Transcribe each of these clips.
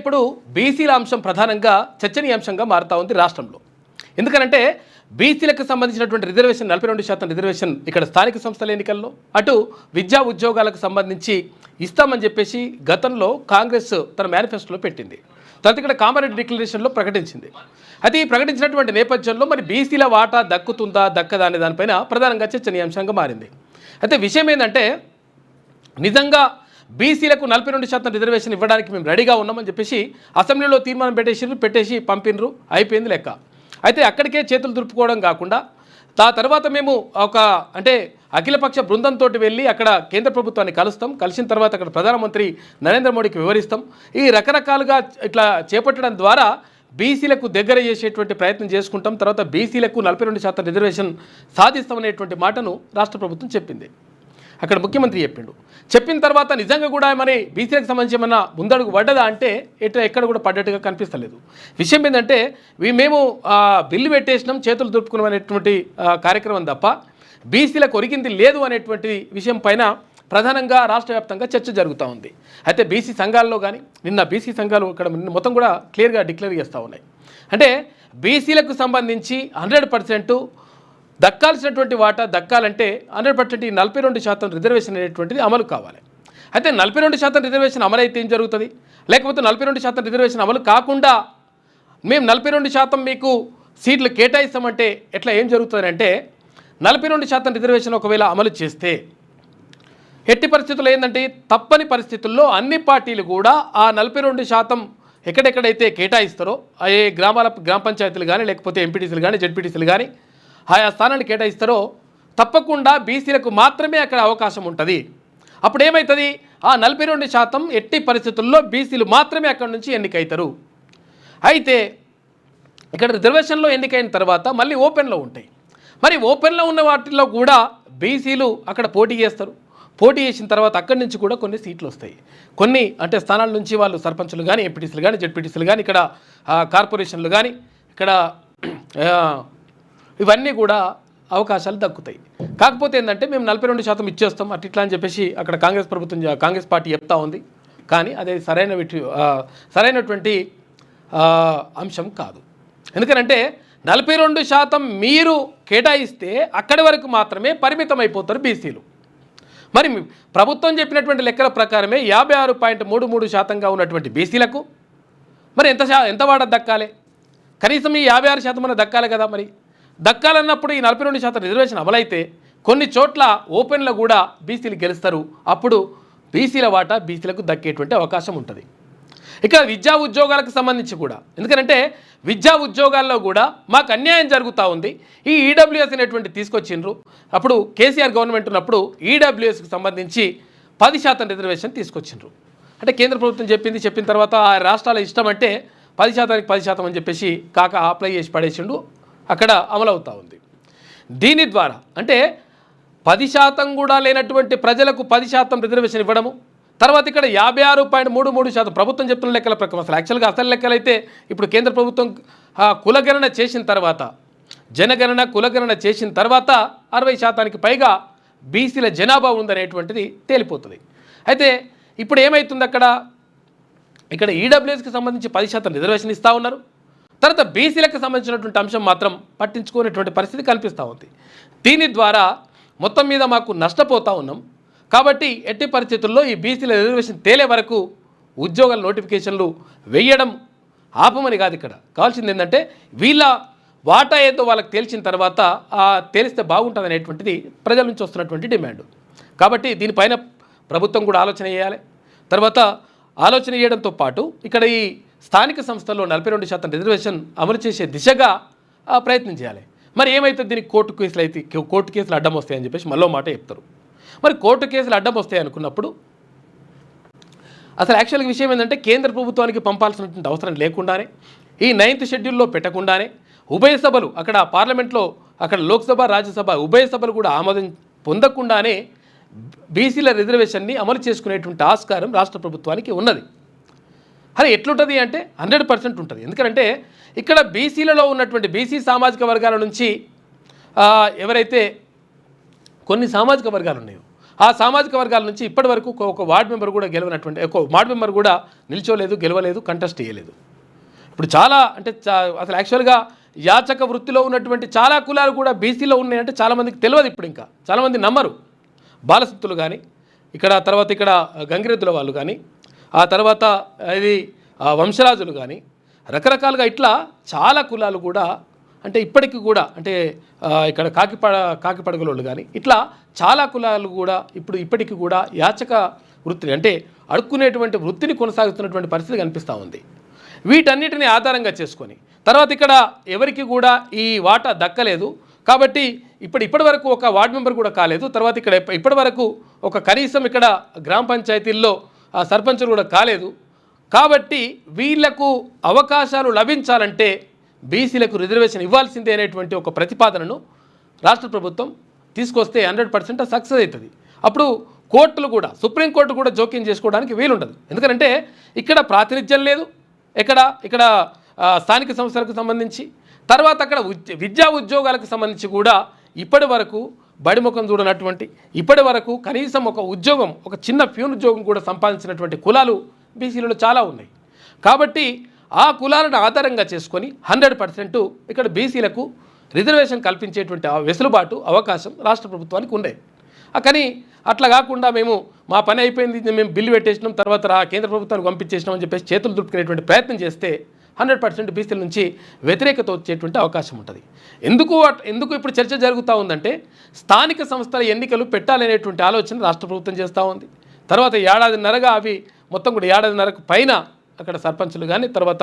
ఇప్పుడు బీసీల అంశం ప్రధానంగా చర్చనీయాంశంగా మారుతా ఉంది రాష్ట్రంలో. ఎందుకనంటే బీసీలకు సంబంధించినటువంటి రిజర్వేషన్ 42% రిజర్వేషన్ ఇక్కడ స్థానిక సంస్థల ఎన్నికల్లో, అటు విద్యా ఉద్యోగాలకు సంబంధించి ఇస్తామని చెప్పేసి గతంలో కాంగ్రెస్ తన మేనిఫెస్టోలో పెట్టింది. తర్వాత ఇక్కడ కామారెడ్డి డిక్లరేషన్లో ప్రకటించింది. అది ప్రకటించినటువంటి నేపథ్యంలో మరి బీసీల వాటా దక్కుతుందా దక్కదా అనే దానిపైన ప్రధానంగా చర్చనీయాంశంగా మారింది. అయితే విషయం ఏంటంటే నిజంగా బీసీలకు 42% రిజర్వేషన్ ఇవ్వడానికి మేము రెడీగా ఉన్నామని చెప్పేసి అసెంబ్లీలో తీర్మానం పెట్టేసి పంపినరు, అయిపోయింది లెక్క. అయితే అక్కడికే చేతులు దులుపుకోవడం కాకుండా ఆ తర్వాత మేము ఒక అఖిలపక్ష బృందంతో వెళ్ళి అక్కడ కేంద్ర ప్రభుత్వాన్ని కలుస్తాం, కలిసిన తర్వాత అక్కడ ప్రధానమంత్రి నరేంద్ర మోడీకి వివరిస్తాం. ఈ రకరకాలుగా ఇట్లా చేపట్టడం ద్వారా బీసీలకు దగ్గర చేసేటువంటి ప్రయత్నం చేసుకుంటాం, తర్వాత బీసీలకు 42% రిజర్వేషన్ సాధిస్తామనేటువంటి మాటను రాష్ట్ర ప్రభుత్వం చెప్పింది. అక్కడ ముఖ్యమంత్రి చెప్పిన తర్వాత నిజంగా కూడా మరి బీసీలకు సంబంధించి ఏమన్నా ముందడుగు పడ్డదా అంటే ఎక్కడ కూడా పడ్డట్టుగా కనిపిస్తలేదు. విషయం ఏంటంటే మేము బిల్లు పెట్టేసినాం, చేతులు దులుపుకున్నాం అనేటువంటి కార్యక్రమం తప్ప బీసీలకు ఒరిగింది లేదు అనేటువంటి విషయం పైన ప్రధానంగా రాష్ట్ర వ్యాప్తంగా చర్చ జరుగుతూ ఉంది. అయితే బీసీ సంఘాల్లో కానీ నిన్న బీసీ సంఘాలు ఇక్కడ మొత్తం కూడా క్లియర్గా డిక్లేర్ చేస్తూ ఉన్నాయి. అంటే బీసీలకు సంబంధించి 100% దక్కాల్సినటువంటి వాటా దక్కాలంటే 100% ఈ 42% రిజర్వేషన్ అనేటువంటిది అమలు కావాలి. అయితే 42% రిజర్వేషన్ అమలు అయితే ఏం జరుగుతుంది, లేకపోతే 42% రిజర్వేషన్ అమలు కాకుండా మేము 42% మీకు సీట్లు కేటాయిస్తామంటే ఎట్లా ఏం జరుగుతుంది అంటే 42% రిజర్వేషన్ ఒకవేళ అమలు చేస్తే ఎట్టి పరిస్థితుల్లో ఏంటంటే తప్పని పరిస్థితుల్లో అన్ని పార్టీలు కూడా ఆ 42% ఎక్కడెక్కడైతే కేటాయిస్తారో ఏ గ్రామ పంచాయతీలు కానీ లేకపోతే ఎంపీటీసీలు కానీ జెడ్పీటీసీలు కానీ ఆయా స్థానాన్ని కేటాయిస్తారో తప్పకుండా బీసీలకు మాత్రమే అక్కడ అవకాశం ఉంటుంది. అప్పుడు ఏమవుతుంది, ఆ 42% ఎట్టి పరిస్థితుల్లో బీసీలు మాత్రమే అక్కడ నుంచి ఎన్నికవుతారు. అయితే ఇక్కడ రిజర్వేషన్లో ఎన్నికైన తర్వాత మళ్ళీ ఓపెన్లో ఉంటాయి. మరి ఓపెన్లో ఉన్న వాటిల్లో కూడా బీసీలు అక్కడ పోటీ చేస్తారు. పోటీ చేసిన తర్వాత అక్కడి నుంచి కూడా కొన్ని సీట్లు వస్తాయి. కొన్ని స్థానాల నుంచి వాళ్ళు సర్పంచులు కానీ ఎంపీటీసీలు కానీ జెడ్పీటీసీలు కానీ ఇక్కడ కార్పొరేషన్లు కానీ ఇక్కడ ఇవన్నీ కూడా అవకాశాలు దక్కుతాయి. కాకపోతే ఏంటంటే మేము 42% ఇచ్చేస్తాం అట్లా అని చెప్పేసి అక్కడ కాంగ్రెస్ పార్టీ చెప్తా ఉంది. కానీ అదే సరైనటువంటి అంశం కాదు. ఎందుకంటే 42% మీరు కేటాయిస్తే అక్కడి వరకు మాత్రమే పరిమితం అయిపోతారు బీసీలు. మరి ప్రభుత్వం చెప్పినటువంటి లెక్కల ప్రకారమే 56.33% ఉన్నటువంటి బీసీలకు మరి ఎంత వాటా దక్కాలి? కనీసం ఈ 56% దక్కాలి కదా. మరి దక్కాలన్నప్పుడు ఈ 42% రిజర్వేషన్ అమలైతే కొన్ని చోట్ల ఓపెన్లో కూడా బీసీలు గెలుస్తారు. అప్పుడు బీసీల వాటా బీసీలకు దక్కేటువంటి అవకాశం ఉంటుంది. ఇక్కడ విద్యా ఉద్యోగాలకు సంబంధించి కూడా ఎందుకంటే విద్యా ఉద్యోగాల్లో కూడా మాకు అన్యాయం జరుగుతూ ఉంది. ఈ ఈడబ్ల్యూఎస్ అనేటువంటి తీసుకొచ్చిండ్రు. అప్పుడు కేసీఆర్ గవర్నమెంట్ ఉన్నప్పుడు ఈడబ్ల్యూఎస్కి సంబంధించి 10% రిజర్వేషన్ తీసుకొచ్చిండ్రు. కేంద్ర ప్రభుత్వం చెప్పిన తర్వాత ఆ రాష్ట్రాల ఇష్టం అంటే 10%కి 10% అని చెప్పేసి అప్లై చేసి పడేసిండు. అక్కడ అమలవుతూ ఉంది. దీని ద్వారా 10% కూడా లేనటువంటి ప్రజలకు 10% రిజర్వేషన్ ఇవ్వడము, తర్వాత ఇక్కడ 56.33% ప్రభుత్వం చెప్తున్న లెక్కల ప్రకారం అసలు లెక్కలైతే ఇప్పుడు కేంద్ర ప్రభుత్వం కులగణన చేసిన తర్వాత జనగణన కులగణన చేసిన తర్వాత 60%కి పైగా బీసీల జనాభా ఉందనేటువంటిది తేలిపోతుంది. అయితే ఇప్పుడు ఏమవుతుంది ఇక్కడ ఈడబ్ల్యూఎస్కి సంబంధించి 10% రిజర్వేషన్ ఇస్తూ ఉన్నారు. తర్వాత బీసీలకు సంబంధించినటువంటి అంశం మాత్రం పట్టించుకునేటువంటి పరిస్థితి కనిపిస్తూ ఉంది. దీని ద్వారా మొత్తం మీద మాకు నష్టపోతూ ఉన్నాం. కాబట్టి ఎట్టి పరిస్థితుల్లో ఈ బీసీల రిజర్వేషన్ తేలే వరకు ఉద్యోగాల నోటిఫికేషన్లు వేయడం ఆపమని కాదు. ఇక్కడ కావాల్సింది ఏంటంటే వీళ్ళ వాటా ఏదో వాళ్ళకి తేల్చిన తర్వాత తేలిస్తే బాగుంటుంది అనేటువంటిది ప్రజల నుంచి వస్తున్నటువంటి డిమాండ్. కాబట్టి దీనిపైన ప్రభుత్వం కూడా ఆలోచన చేయాలి. తర్వాత ఆలోచన చేయడంతో పాటు ఇక్కడ ఈ స్థానిక సంస్థల్లో 42% రిజర్వేషన్ అమలు చేసే దిశగా ప్రయత్నం చేయాలి. మరి ఏమైతే దీనికి కోర్టు కేసులు అడ్డం వస్తాయని చెప్పేసి మళ్ళీ మాట చెప్తారు. మరి కోర్టు కేసులు అడ్డం వస్తాయి అనుకున్నప్పుడు అసలు యాక్చువల్గా విషయం ఏంటంటే కేంద్ర ప్రభుత్వానికి పంపాల్సినటువంటి అవసరం లేకుండానే ఈ 9th షెడ్యూల్లో పెట్టకుండానే ఉభయ సభలు అక్కడ పార్లమెంట్లో అక్కడ లోక్సభ రాజ్యసభ ఉభయ సభలు కూడా ఆమోదం పొందకుండానే బీసీల రిజర్వేషన్ని అమలు చేసుకునేటువంటి ఆస్కారం రాష్ట్ర ప్రభుత్వానికి ఉన్నది. అది ఎట్లుంటుంది అంటే 100% ఉంటుంది. ఎందుకంటే ఇక్కడ బీసీలలో ఉన్నటువంటి బీసీ సామాజిక వర్గాల నుంచి ఎవరైతే కొన్ని సామాజిక వర్గాలు ఉన్నాయో ఆ సామాజిక వర్గాల నుంచి ఇప్పటి వరకు ఒక వార్డు మెంబర్ కూడా గెలవనటువంటి ఒక వార్డు మెంబర్ కూడా నిల్చోలేదు, గెలవలేదు, కంటెస్ట్ చేయలేదు. ఇప్పుడు చాలా అంటే అసలు యాక్చువల్గా యాచక వృత్తిలో ఉన్నటువంటి చాలా కులాలు కూడా బీసీలో ఉన్నాయంటే చాలామందికి తెలియదు. ఇప్పుడు ఇంకా చాలామంది నమ్మరు. బాలసత్తులు కానీ తర్వాత ఇక్కడ గంగిరెద్దుల వాళ్ళు కానీ ఆ తర్వాత ఇది వంశరాజులు కానీ రకరకాలుగా ఇట్లా చాలా కులాలు కూడా అంటే ఇప్పటికి కూడా అంటే ఇక్కడ కాకిపడగలోళ్ళు కానీ ఇట్లా చాలా కులాలు కూడా ఇప్పటికి కూడా యాచక వృత్తిని అంటే అడుక్కునేటువంటి వృత్తిని కొనసాగుతున్నటువంటి పరిస్థితి కనిపిస్తూ ఉంది. వీటన్నిటిని ఆధారంగా చేసుకొని తర్వాత ఇక్కడ ఎవరికి కూడా ఈ వాటా దక్కలేదు కాబట్టి ఇప్పటి వరకు ఒక వార్డు మెంబర్ కూడా కాలేదు. తర్వాత ఇక్కడ ఇప్పటి వరకు ఒక కనీసం ఇక్కడ గ్రామ పంచాయతీల్లో సర్పంచులు కూడా కాలేదు. కాబట్టి వీళ్లకు అవకాశాలు లభించాలంటే బీసీలకు రిజర్వేషన్ ఇవ్వాల్సిందే అనేటువంటి ఒక ప్రతిపాదనను రాష్ట్ర ప్రభుత్వం తీసుకొస్తే 100% సక్సెస్ అవుతుంది. అప్పుడు కోర్టులు కూడా సుప్రీంకోర్టు కూడా జోక్యం చేసుకోవడానికి వీలుండదు. ఎందుకంటే ఇక్కడ ప్రాతినిధ్యం లేదు. ఇక్కడ స్థానిక సంస్థలకు సంబంధించి తర్వాత అక్కడ విద్యా ఉద్యోగాలకు సంబంధించి కూడా ఇప్పటి వరకు బడిముఖం చూడనటువంటి ఇప్పటి వరకు కనీసం ఒక ఉద్యోగం ఒక చిన్న ప్యూన్ ఉద్యోగం కూడా సంపాదించినటువంటి కులాలు బీసీలలో చాలా ఉన్నాయి. కాబట్టి ఆ కులాలను ఆధారంగా చేసుకొని 100% ఇక్కడ బీసీలకు రిజర్వేషన్ కల్పించేటువంటి వెసులుబాటు అవకాశం రాష్ట్ర ప్రభుత్వానికి ఉన్నాయి. కానీ అట్లా కాకుండా మేము మా పని అయిపోయింది, మేము బిల్లు పెట్టేసినాం, తర్వాత కేంద్ర ప్రభుత్వానికి పంపించేసినాం అని చెప్పేసి చేతులు దులుపుకునేటువంటి ప్రయత్నం చేస్తే 100% బీసీల నుంచి వ్యతిరేకత వచ్చేటువంటి అవకాశం ఉంటుంది. ఎందుకు ఇప్పుడు చర్చ జరుగుతూ ఉందంటే స్థానిక సంస్థల ఎన్నికలు పెట్టాలనేటువంటి ఆలోచన రాష్ట్ర ప్రభుత్వం చేస్తూ ఉంది. తర్వాత ఏడాదిన్నరగా అవి మొత్తం కూడా ఏడాదిన్నరకు పైన అక్కడ సర్పంచులు కానీ తర్వాత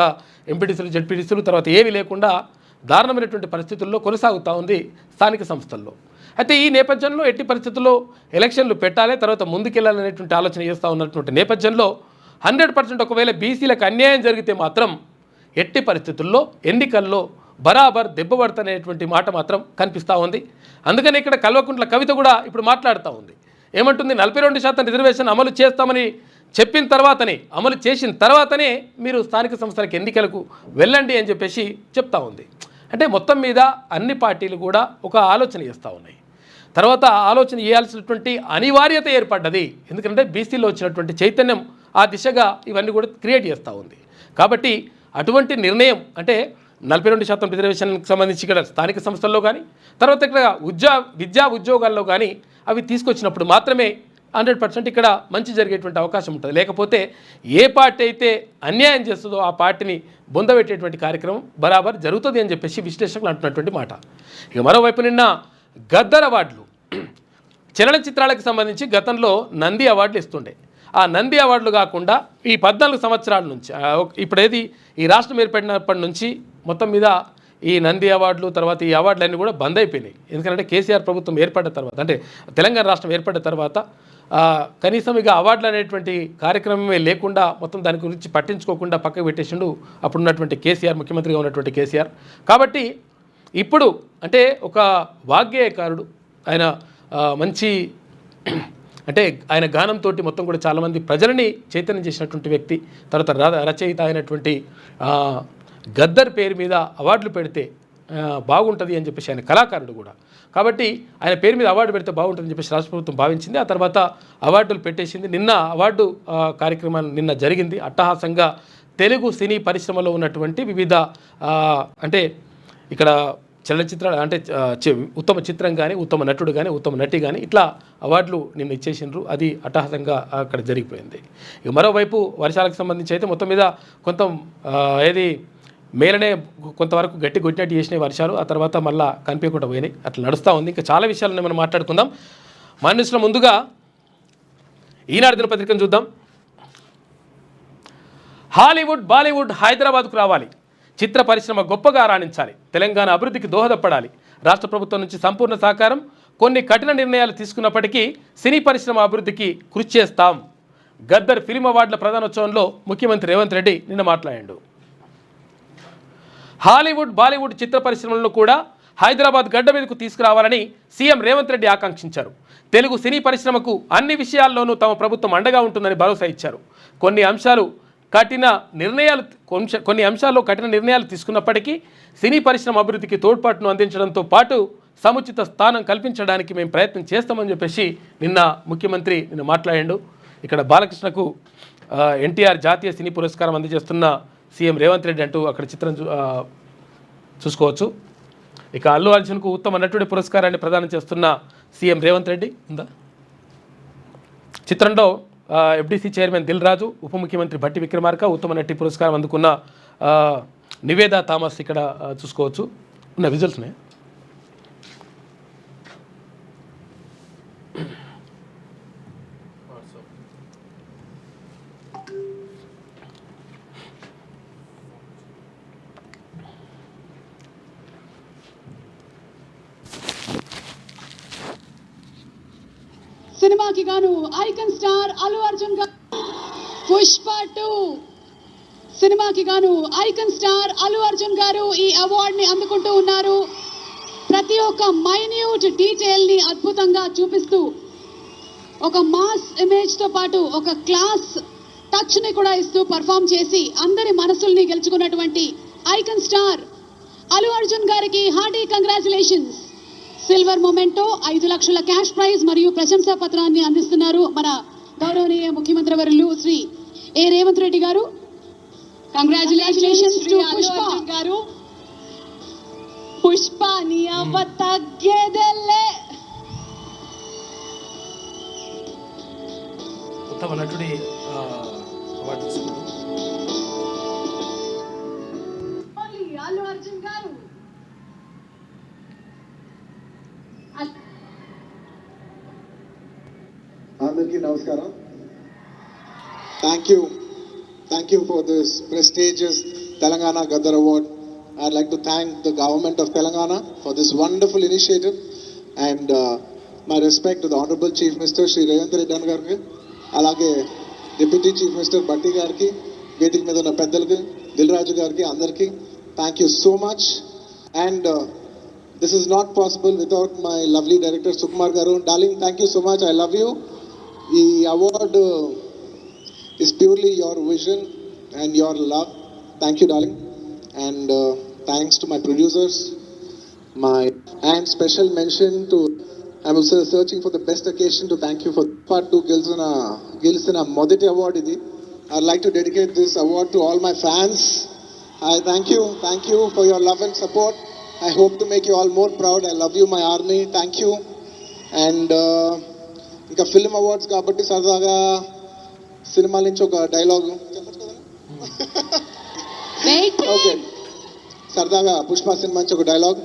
ఎంపీటీసీలు జెడ్పీటీసీలు తర్వాత ఏవి లేకుండా దారుణమైనటువంటి పరిస్థితుల్లో కొనసాగుతూ ఉంది స్థానిక సంస్థల్లో. అయితే ఈ నేపథ్యంలో ఎట్టి పరిస్థితుల్లో ఎలక్షన్లు పెట్టాలి, తర్వాత ముందుకెళ్లాలనేటువంటి ఆలోచన చేస్తూ ఉన్నటువంటి నేపథ్యంలో 100% ఒకవేళ బీసీలకు అన్యాయం జరిగితే మాత్రం ఎట్టి పరిస్థితుల్లో ఎన్నికల్లో బరాబర్ దెబ్బపడతనేటువంటి మాట మాత్రం కనిపిస్తూ ఉంది. అందుకని ఇక్కడ కల్వకుంట్ల కవిత కూడా ఇప్పుడు మాట్లాడుతూ ఉంది. ఏమంటుంది, 42% రిజర్వేషన్ అమలు చేస్తామని చెప్పిన తర్వాతనే అమలు చేసిన తర్వాతనే మీరు స్థానిక సంస్థలకు ఎన్నికలకు వెళ్ళండి అని చెప్పేసి చెప్తా ఉంది. అంటే మొత్తం మీద అన్ని పార్టీలు కూడా ఒక ఆలోచన చేస్తూ ఉన్నాయి. తర్వాత ఆలోచన చేయాల్సినటువంటి అనివార్యత ఏర్పడ్డది. ఎందుకంటే బీసీలో వచ్చినటువంటి చైతన్యం ఆ దిశగా ఇవన్నీ కూడా క్రియేట్ చేస్తూ ఉంది. కాబట్టి అటువంటి నిర్ణయం అంటే 42% రిజర్వేషన్కి సంబంధించి ఇక్కడ స్థానిక సంస్థల్లో కానీ తర్వాత ఇక్కడ విద్యా ఉద్యోగాల్లో కానీ అవి తీసుకొచ్చినప్పుడు మాత్రమే 100% ఇక్కడ మంచి జరిగేటువంటి అవకాశం ఉంటుంది. లేకపోతే ఏ పార్టీ అయితే అన్యాయం చేస్తుందో ఆ పార్టీని బొందబెట్టేటువంటి కార్యక్రమం బరాబర్ జరుగుతుంది అని చెప్పేసి విశ్లేషకులు అంటున్నటువంటి మాట. ఇక మరోవైపు నిన్న గద్దర్ అవార్డులు చలనచిత్రాలకు సంబంధించి గతంలో నంది అవార్డులు ఇస్తుండే. ఆ నంది అవార్డులు కాకుండా ఈ 14 సంవత్సరాల నుంచి ఇప్పుడేది ఈ రాష్ట్రం ఏర్పడినప్పటి నుంచి మొత్తం మీద ఈ నంది అవార్డులు తర్వాత ఈ అవార్డులన్నీ కూడా బంద్ అయిపోయినాయి. ఎందుకంటే కేసీఆర్ ప్రభుత్వం ఏర్పడ్డ తర్వాత అంటే తెలంగాణ రాష్ట్రం ఏర్పడ్డ తర్వాత కనీసం ఇక అవార్డులు అనేటువంటి కార్యక్రమమే లేకుండా మొత్తం దాని గురించి పట్టించుకోకుండా పక్కకు పెట్టేసిండు అప్పుడున్నటువంటి కేసీఆర్, ముఖ్యమంత్రిగా ఉన్నటువంటి కేసీఆర్. కాబట్టి ఇప్పుడు అంటే ఒక వాగ్గేయకారుడు ఆయన మంచి అంటే ఆయన గానంతో మొత్తం కూడా చాలామంది ప్రజలని చైతన్యం చేసినటువంటి వ్యక్తి, తర్వాత రచయిత అయినటువంటి గద్దర్ పేరు మీద అవార్డులు పెడితే బాగుంటుంది అని చెప్పేసి ఆయన కళాకారుడు కూడా. కాబట్టి ఆయన పేరు మీద అవార్డు పెడితే బాగుంటుందని చెప్పేసి రాష్ట్ర ప్రభుత్వం భావించింది. ఆ తర్వాత అవార్డులు పెట్టేసింది. నిన్న అవార్డు కార్యక్రమం నిన్న జరిగింది. అట్టహాసంగా తెలుగు సినీ పరిశ్రమలో ఉన్నటువంటి వివిధ అంటే ఇక్కడ చలనచిత్రాలు అంటే ఉత్తమ చిత్రం కానీ ఉత్తమ నటుడు కానీ ఉత్తమ నటి కానీ ఇట్లా అవార్డులు నిన్న ఇచ్చేసినారు. అది అట్టహాసంగా అక్కడ జరిగిపోయింది. ఇక మరోవైపు వర్షాలకు సంబంధించి అయితే మొత్తం మీద కొంత ఏది మేలనే కొంతవరకు గట్టి కొట్టినట్టు చేసినాయి వర్షాలు. ఆ తర్వాత మళ్ళీ కనిపించకుండా పోయినాయి. అట్లా నడుస్తూ ఉంది. ఇంకా చాలా విషయాలను మనం మాట్లాడుకుందాం. మన న్యూస్లో ముందుగా ఈనాడు దినపత్రికను చూద్దాం. హాలీవుడ్ బాలీవుడ్ హైదరాబాద్కు రావాలి, చిత్ర పరిశ్రమ గొప్పగా రాణించాలి, తెలంగాణ అభివృద్ధికి దోహదపడాలి, రాష్ట్ర ప్రభుత్వం నుంచి సంపూర్ణ సహకారం, కొన్ని కఠిన నిర్ణయాలు తీసుకున్నప్పటికీ సినీ పరిశ్రమ అభివృద్ధికి కృషి చేస్తాం. గద్దర్ ఫిల్మ్ అవార్డుల ప్రధానోత్సవంలో ముఖ్యమంత్రి రేవంత్ రెడ్డి నిన్న మాట్లాడాడు. హాలీవుడ్ బాలీవుడ్ చిత్ర పరిశ్రమలను కూడా హైదరాబాద్ గడ్డ మీదకు తీసుకురావాలని సీఎం రేవంత్ రెడ్డి ఆకాంక్షించారు. తెలుగు సినీ పరిశ్రమకు అన్ని విషయాల్లోనూ తమ ప్రభుత్వం అండగా ఉంటుందని భరోసా ఇచ్చారు. కొన్ని అంశాల్లో కఠిన నిర్ణయాలు తీసుకున్నప్పటికీ సినీ పరిశ్రమ అభివృద్ధికి తోడ్పాటును అందించడంతో పాటు సముచిత స్థానం కల్పించడానికి మేము ప్రయత్నం చేస్తామని చెప్పేసి నిన్న ముఖ్యమంత్రి మాట్లాడాడు. ఇక్కడ బాలకృష్ణకు ఎన్టీఆర్ జాతీయ సినీ పురస్కారం అందజేస్తున్న సీఎం రేవంత్ రెడ్డి అంటూ అక్కడ చిత్రం చూసుకోవచ్చు. ఇక అల్లు అర్జున్కు ఉత్తమ నటుడి పురస్కారాన్ని ప్రదానం చేస్తున్న సీఎం రేవంత్ రెడ్డి ఉందా. చిత్రంలో ఎఫ్డీసీ చైర్మన్ దిల్ రాజు, ఉప ముఖ్యమంత్రి భట్టి విక్రమార్క, ఉత్తమ నటి పురస్కారం అందుకున్న నివేదా థామస్ ఇక్కడ చూసుకోవచ్చు. ఉన్న విజువల్స్నే సినిమాకి గాను ఐకన్ స్టార్ అల్లు అర్జున్ గారు. పుష్ప 2 సినిమాకి గాను ఐకన్ స్టార్ అల్లు అర్జున్ గారు ఈ అవార్డ్ ని అందుకుంటూ ఉన్నారు. ప్రతి ఒక్క మైన్యూట్ డీటెయిల్ ని అద్భుతంగా చూపిస్తూ ఒక మాస్ ఇమేజ్ తో పాటు ఒక క్లాస్ టచ్ ని కూడా ఇస్తూ పర్ఫామ్ చేసి అందరి మనసుల్ని గెలుచుకున్నటువంటి ఐకన్ స్టార్ అల్లు అర్జున్ గారికి హార్టీ కంగ్రాచులేషన్స్. సిల్వర్ మొమెంటో 5 లక్షల క్యాష్ ప్రైజ్ మరియు ప్రశంసా పత్రాన్ని అందిస్తున్నారు మన గౌరవనీయ ముఖ్యమంత్రి వర్యులు శ్రీ ఏ రేవంత్ రెడ్డి గారు. కంగ్రాచులేషన్స్ టు పుష్ప గారు. పుష్ప నీ అవ్వ తగ్గేదెల్లే. ఉత్తమ నటుడి అవార్డు అల్లు అర్జున్ గారు. అందరికీ నమస్కారం. Thank you for this prestigious Telangana Gaddar Award. I'd like to thank the government of Telangana for this wonderful initiative and my respect to the Honorable Chief Minister Shri Ravindra Reddy Garki, alage Deputy Chief Minister Batti Garki, Vedik మీద ఉన్న పెద్దలకి, దిల్ రాజు గారికి అందరికీ thank you so much. And this is not possible without my lovely director Sukumar Garu. Darling, thank you so much. I love you. The award is purely your vision and your love. Thank you, darling. And thanks to my producers, and special mention to, I'm also searching for the best occasion to thank you for part 2 Gilsana Moditi award idi. I'd like to dedicate this award to all my fans. I thank you for your love and support. I hope to make you all more proud. I love you, my army. Thank you. And ఇంకా film awards కాబట్టి సరదాగా cinema నుంచి ఒక dialogue చెప్పచ్చు కదా. Okay, సరదాగా Pushpa cinema నుంచి ఒక డైలాగ్.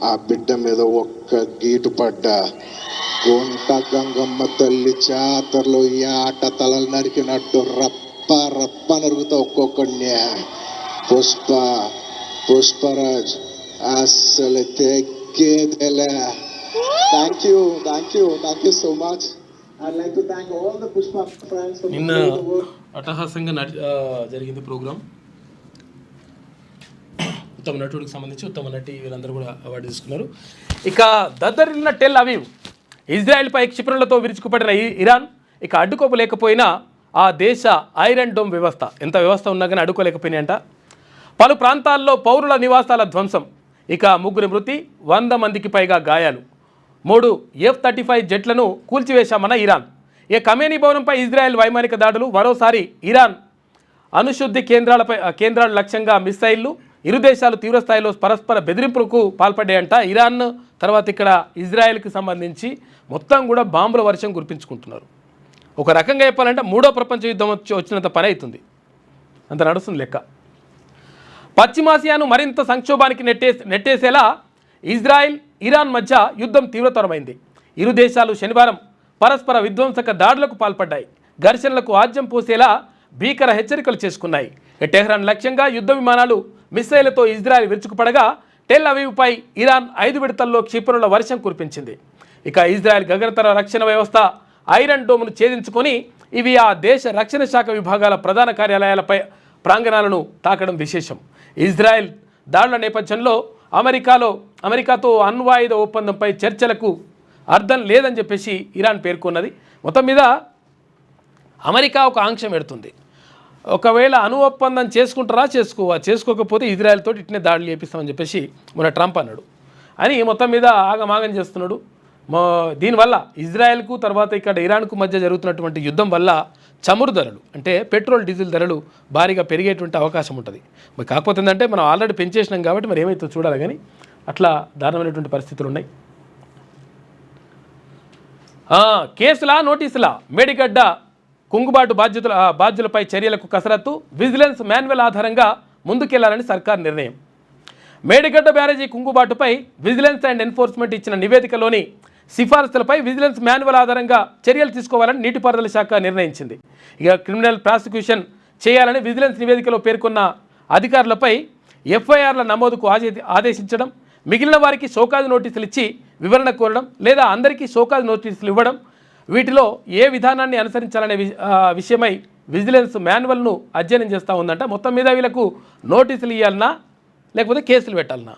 ఆ బిడ్డ మీద ఒక్క గీటు పడ్డ గుంట గంగమ్మ తల్లి జాతరలో ఈ ఆట తలలు నరికినట్టు రప్ప రప్ప నరుగుతా ఒక్కొక్కడిని. పుష్పరాజ్ అసలు తెగ్గేదెలే. Thank you so much. I'd like to thank all the Pushpa fans for నిన్న అట్టహాసంగా జరిగింది ప్రోగ్రామ్. ఉత్తమ నటుడికి సంబంధించి ఉత్తమ నటి వీళ్ళందరూ కూడా అవార్డు తీసుకున్నారు. ఇక దద్దరిల్లిన టెల్ అవీవ్, ఇజ్రాయెల్పై క్షిపణులతో విరుచుకుపడిన ఇరాన్ ఇక అడ్డుకోలేకపోయినా ఆ దేశ ఐరన్ డోమ్ వ్యవస్థ, ఎంత వ్యవస్థ ఉన్నా కానీ అడ్డుకోలేకపోయినాయంట. పలు ప్రాంతాల్లో పౌరుల నివాసాల ధ్వంసం, ఇక 3 మృతి, 100 మందికి పైగా గాయాలు. 3 F-35 జెట్లను కూల్చివేశామన్న ఇరాన్. ఇక ఖమేనీ భవనంపై ఇజ్రాయెల్ వైమానిక దాడులు, మరోసారి ఇరాన్ అణుశుద్ధి కేంద్రాలు లక్ష్యంగా మిస్సైళ్లు. ఇరు దేశాలు తీవ్రస్థాయిలో పరస్పర బెదిరింపులకు పాల్పడ్డాయంట. ఇరాన్ తర్వాత ఇక్కడ ఇజ్రాయెల్కి సంబంధించి మొత్తం కూడా బాంబుల వర్షం కురిపించుకుంటున్నారు. ఒక రకంగా చెప్పాలంటే 3వ ప్రపంచ యుద్ధం వచ్చినంత పని అవుతుంది, అంత నడుస్తుంది లెక్క. పశ్చిమాసియాను మరింత సంక్షోభానికి నెట్టేసేలా ఇజ్రాయెల్ ఇరాన్ మధ్య యుద్ధం తీవ్రతరమైంది. ఇరు దేశాలు శనివారం పరస్పర విధ్వంసక దాడులకు పాల్పడ్డాయి. ఘర్షణలకు ఆజ్యం పోసేలా భీకర హెచ్చరికలు చేసుకున్నాయి. టెహ్రాన్ లక్ష్యంగా యుద్ధ విమానాలు మిస్సైళ్లతో ఇజ్రాయెల్ విరుచుకుపడగా టెల్ అవీవ్పై ఇరాన్ 5 విడతల్లో క్షిపణుల వర్షం కురిపించింది. ఇక ఇజ్రాయెల్ గగనతర రక్షణ వ్యవస్థ ఐరన్ డోమ్ను ఛేదించుకొని ఇవి ఆ దేశ రక్షణ శాఖ విభాగాల ప్రధాన కార్యాలయాలపై ప్రాంగణాలను తాకడం విశేషం. ఇజ్రాయెల్ దాడుల నేపథ్యంలో అమెరికాతో అణ్వాయుధ ఒప్పందంపై చర్చలకు అర్థం లేదని చెప్పేసి ఇరాన్ పేర్కొన్నది. మొత్తం మీద అమెరికా ఒక ఆంక్ష పెడుతుంది. ఒకవేళ అణు ఒప్పందం చేసుకుంటారా చేసుకోకపోతే ఇజ్రాయెల్ తోటి ఇట్నే దాడులు చేపిస్తామని చెప్పేసి మొన్న ట్రంప్ అన్నాడు అని మొత్తం మీద ఆగమాగం చేస్తున్నాడు. దీనివల్ల ఇజ్రాయెల్కు తర్వాత ఇక్కడ ఇరాన్కు మధ్య జరుగుతున్నటువంటి యుద్ధం వల్ల చమురు ధరలు అంటే పెట్రోల్ డీజిల్ ధరలు భారీగా పెరిగేటువంటి అవకాశం ఉంటుంది. మరి కాకపోతే ఏంటంటే మనం ఆల్రెడీ పెంచేసినాం కాబట్టి మరి ఏమైతే చూడాలి, కానీ అట్లా దారుణమైనటువంటి పరిస్థితులు ఉన్నాయి. కేసులా నోటీసులా మేడిగడ్డ కుంగుబాటు బాధ్యులపై చర్యలకు కసరత్తు, విజిలెన్స్ మాన్యువల్ ఆధారంగా ముందుకెళ్లాలని సర్కార్ నిర్ణయం. మేడిగడ్డ బ్యారేజీ కుంగుబాటుపై విజిలెన్స్ అండ్ ఎన్ఫోర్స్మెంట్ ఇచ్చిన నివేదికలోని సిఫారసులపై విజిలెన్స్ మాన్యువల్ ఆధారంగా చర్యలు తీసుకోవాలని నీటిపారుదల శాఖ నిర్ణయించింది. ఇక క్రిమినల్ ప్రాసిక్యూషన్ చేయాలని విజిలెన్స్ నివేదికలో పేర్కొన్న అధికారులపై ఎఫ్ఐఆర్ల నమోదుకు ఆదేశించడం, మిగిలిన వారికి షోకాజ్ నోటీసులు ఇచ్చి వివరణ కోరడం లేదా అందరికీ షోకాజ్ నోటీసులు ఇవ్వడం, వీటిలో ఏ విధానాన్ని అనుసరించాలనే విషయమై విజిలెన్స్ మాన్యువల్ను అధ్యయనం చేస్తూ ఉందంట. మొత్తం మీద వీళ్ళకు నోటీసులు ఇవ్వాలన్నా లేకపోతే కేసులు పెట్టాలన్నా,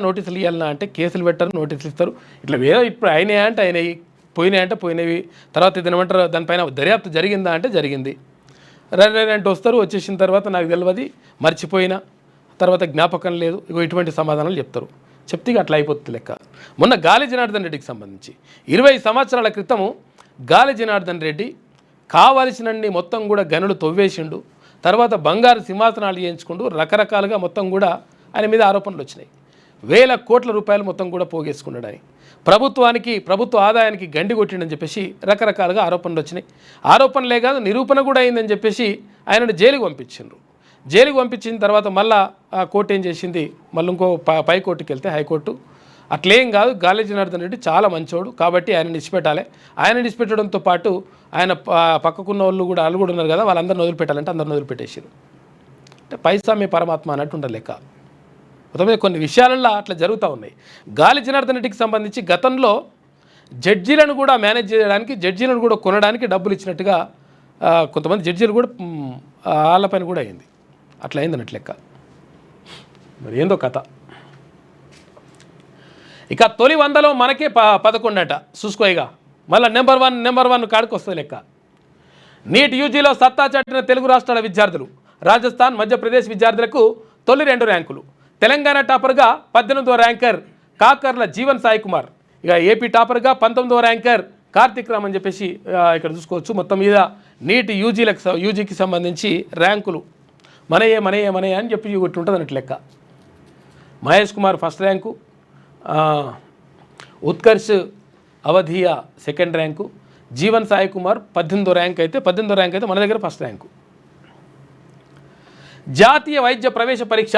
నోటీసులు ఇవ్వాలన్నా అంటే కేసులు పెట్టరు, నోటీసులు ఇస్తారు. ఇట్లా వేరే ఇప్పుడు అయినాయా అంటే అయినాయి, పోయినాయి అంటే పోయినవి, తర్వాత ఇది ఏమంటారు దానిపైన దర్యాప్తు జరిగిందా అంటే జరిగింది. అంటే వస్తారు, వచ్చేసిన తర్వాత నాకు తెలియదు, మర్చిపోయినా, తర్వాత జ్ఞాపకం లేదు, ఇటువంటి సమాధానాలు చెప్తే అట్లా అయిపోతుంది లెక్క. మొన్న గాలి జనార్దన్ రెడ్డికి సంబంధించి 20 సంవత్సరాల క్రితము గాలి జనార్దన్ రెడ్డి కావలసినన్ని మొత్తం కూడా గనులు తవ్వేసిండు, తర్వాత బంగారు సింహాసనాలు చేయించుకుంటూ రకరకాలుగా మొత్తం కూడా ఆయన మీద ఆరోపణలు వచ్చినాయి. వేల కోట్ల రూపాయలు మొత్తం కూడా పోగేసుకున్నాడని, ప్రభుత్వ ఆదాయానికి గండి కొట్టిండని చెప్పేసి రకరకాలుగా ఆరోపణలు వచ్చినాయి. ఆరోపణలే కాదు నిరూపణ కూడా అయిందని చెప్పేసి ఆయనను జైలుకు పంపించిండ్రు. జైలుకు పంపించిన తర్వాత మళ్ళీ ఆ కోర్టు ఏం చేసింది, మళ్ళీ ఇంకో పై కోర్టుకి వెళ్తే హైకోర్టు అట్లేం కాదు, గాలి జనార్దన్ రెడ్డి చాలా మంచోడు కాబట్టి ఆయన నిడిచిపెట్టాలి. ఆయన నిడిచిపెట్టడంతో పాటు ఆయన పక్కకున్న వాళ్ళు కూడా ఉన్నారు కదా, వాళ్ళందరిని వదిలిపెట్టాలంటే అందరిని వదిలిపెట్టేసారు. అంటే పైసా మీ పరమాత్మ అన్నట్టు ఉండదు లెక్క. మొత్తం కొన్ని విషయాలలో అట్లా జరుగుతూ ఉన్నాయి. గాలి జనార్దన్ రెడ్డికి సంబంధించి గతంలో జడ్జీలను కూడా మేనేజ్ చేయడానికి, జడ్జీలను కూడా కొనడానికి డబ్బులు ఇచ్చినట్టుగా కొంతమంది జడ్జీలు కూడా వాళ్ళపైన కూడా అయింది. అట్లా అయింది అన్నట్టు లెక్క. మరి ఏందో కథ. ఇక తొలి 100లో మనకే 11 అట చూసుకోయిగా, మళ్ళీ నెంబర్ వన్ కాడికి వస్తుంది లెక్క. నీట్ యూజీలో సత్తా చాటిన తెలుగు రాష్ట్రాల విద్యార్థులు, రాజస్థాన్ మధ్యప్రదేశ్ విద్యార్థులకు తొలి 2 ర్యాంకులు. తెలంగాణ టాపర్గా 18వ ర్యాంకర్ కాకర్ల జీవన్ సాయి కుమార్, ఇక ఏపీ టాపర్గా 19వ ర్యాంకర్ కార్తిక్ రామ్ అని చెప్పేసి ఇక్కడ చూసుకోవచ్చు. మొత్తం మీద నీట్ యూజీకి సంబంధించి ర్యాంకులు మనయే అని చెప్పి ఒకటి ఉంటుంది అన్నట్టు లెక్క. Mahesh Kumar first rank, Utkarsh Awadhiya second rank, Jeevan Sai Kumar 18వ ర్యాంక్ అయితే మన దగ్గర ఫస్ట్ ర్యాంకు. జాతీయ వైద్య ప్రవేశ పరీక్ష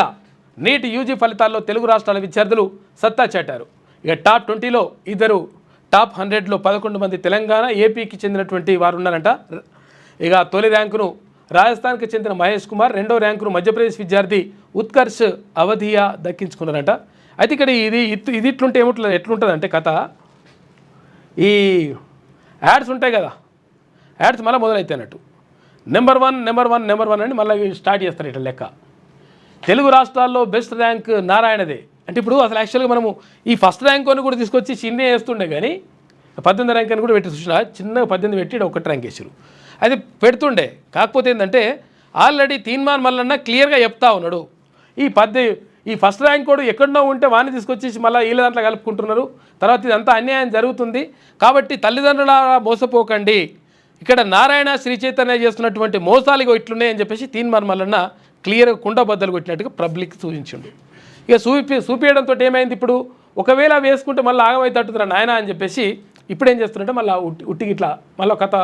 నీట్ యూజీ ఫలితాల్లో తెలుగు రాష్ట్రాల విద్యార్థులు సత్తా చాటారు. ఇక టాప్ 20లో ఇద్దరు, టాప్ 100లో 11 మంది తెలంగాణ ఏపీకి చెందినటువంటి వారు ఉన్నారంట. ఇక తొలి ర్యాంకును రాజస్థాన్కి చెందిన మహేష్ కుమార్, 2వ ర్యాంకును మధ్యప్రదేశ్ విద్యార్థి ఉత్కర్ష్ అవధియా దక్కించుకున్నారంట. అయితే ఇక్కడ ఇది ఇట్లుంటే ఎట్లుంటుంది అంటే కథ, ఈ యాడ్స్ ఉంటాయి కదా, యాడ్స్ మళ్ళీ మొదలైతే అన్నట్టు నెంబర్ వన్ అని మళ్ళీ స్టార్ట్ చేస్తారు ఇట్లా లెక్క. తెలుగు రాష్ట్రాల్లో బెస్ట్ ర్యాంక్ నారాయణదే అంటే ఇప్పుడు అసలు యాక్చువల్గా మనము ఈ ఫస్ట్ ర్యాంక్ అని కూడా తీసుకొచ్చి చిన్నే వేస్తుండే, కానీ 18 ర్యాంక్ అని కూడా పెట్టి చూసిన, చిన్నగా 18 పెట్టి 1 ర్యాంక్ వేసారు. అది పెడుతుండే. కాకపోతే ఏంటంటే ఆల్రెడీ తీన్మాన్ మల్లన్న క్లియర్గా చెప్తా ఉన్నాడు, ఈ ఫస్ట్ ర్యాంక్ కూడా ఎక్కడో ఉంటే వాడిని తీసుకొచ్చేసి మళ్ళీ వీళ్ళ దాంట్లో కలుపుకుంటున్నారు, తర్వాత ఇదంతా అన్యాయం జరుగుతుంది కాబట్టి తల్లిదండ్రుల మోసపోకండి, ఇక్కడ నారాయణ శ్రీ చైతన్య చేస్తున్నటువంటి మోసాలు ఇట్లున్నాయని చెప్పేసి తీన్మాన్ మల్లన్న క్లియర్గా కుండ బద్దలు కొట్టినట్టుగా పబ్లిక్ సూచించిండు. ఇక చూపించడంతో ఏమైంది, ఇప్పుడు ఒకవేళ వేసుకుంటే మళ్ళీ ఆగమైతట్టురా నాయన అని చెప్పేసి ఇప్పుడు ఏం చేస్తున్నారంటే మళ్ళీ ఉట్టికి ఇట్లా మళ్ళీ కథ,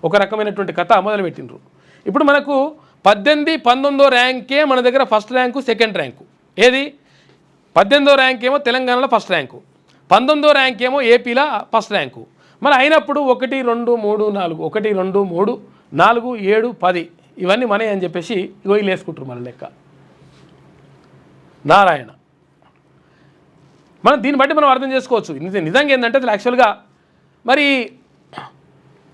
ఒక రకమైనటువంటి కథ మొదలుపెట్టిండ్రు. ఇప్పుడు మనకు 18, 19వ ర్యాంకే మన దగ్గర ఫస్ట్ ర్యాంకు, సెకండ్ ర్యాంకు. ఏది 18వ ర్యాంక్ ఏమో తెలంగాణలో ఫస్ట్ ర్యాంకు, 19వ ర్యాంక్ ఏమో ఏపీలో ఫస్ట్ ర్యాంకు. మరి అయినప్పుడు 1, 2, 3, 4 1, 2, 3, 4, 7, 10 ఇవన్నీ మనే అని చెప్పేసి వీళ్ళు వేసుకుంటారు మన లెక్క. నారాయణ మనం దీన్ని బట్టి మనం అర్థం చేసుకోవచ్చు నిజంగా ఏంటంటే అసలు యాక్చువల్గా మరి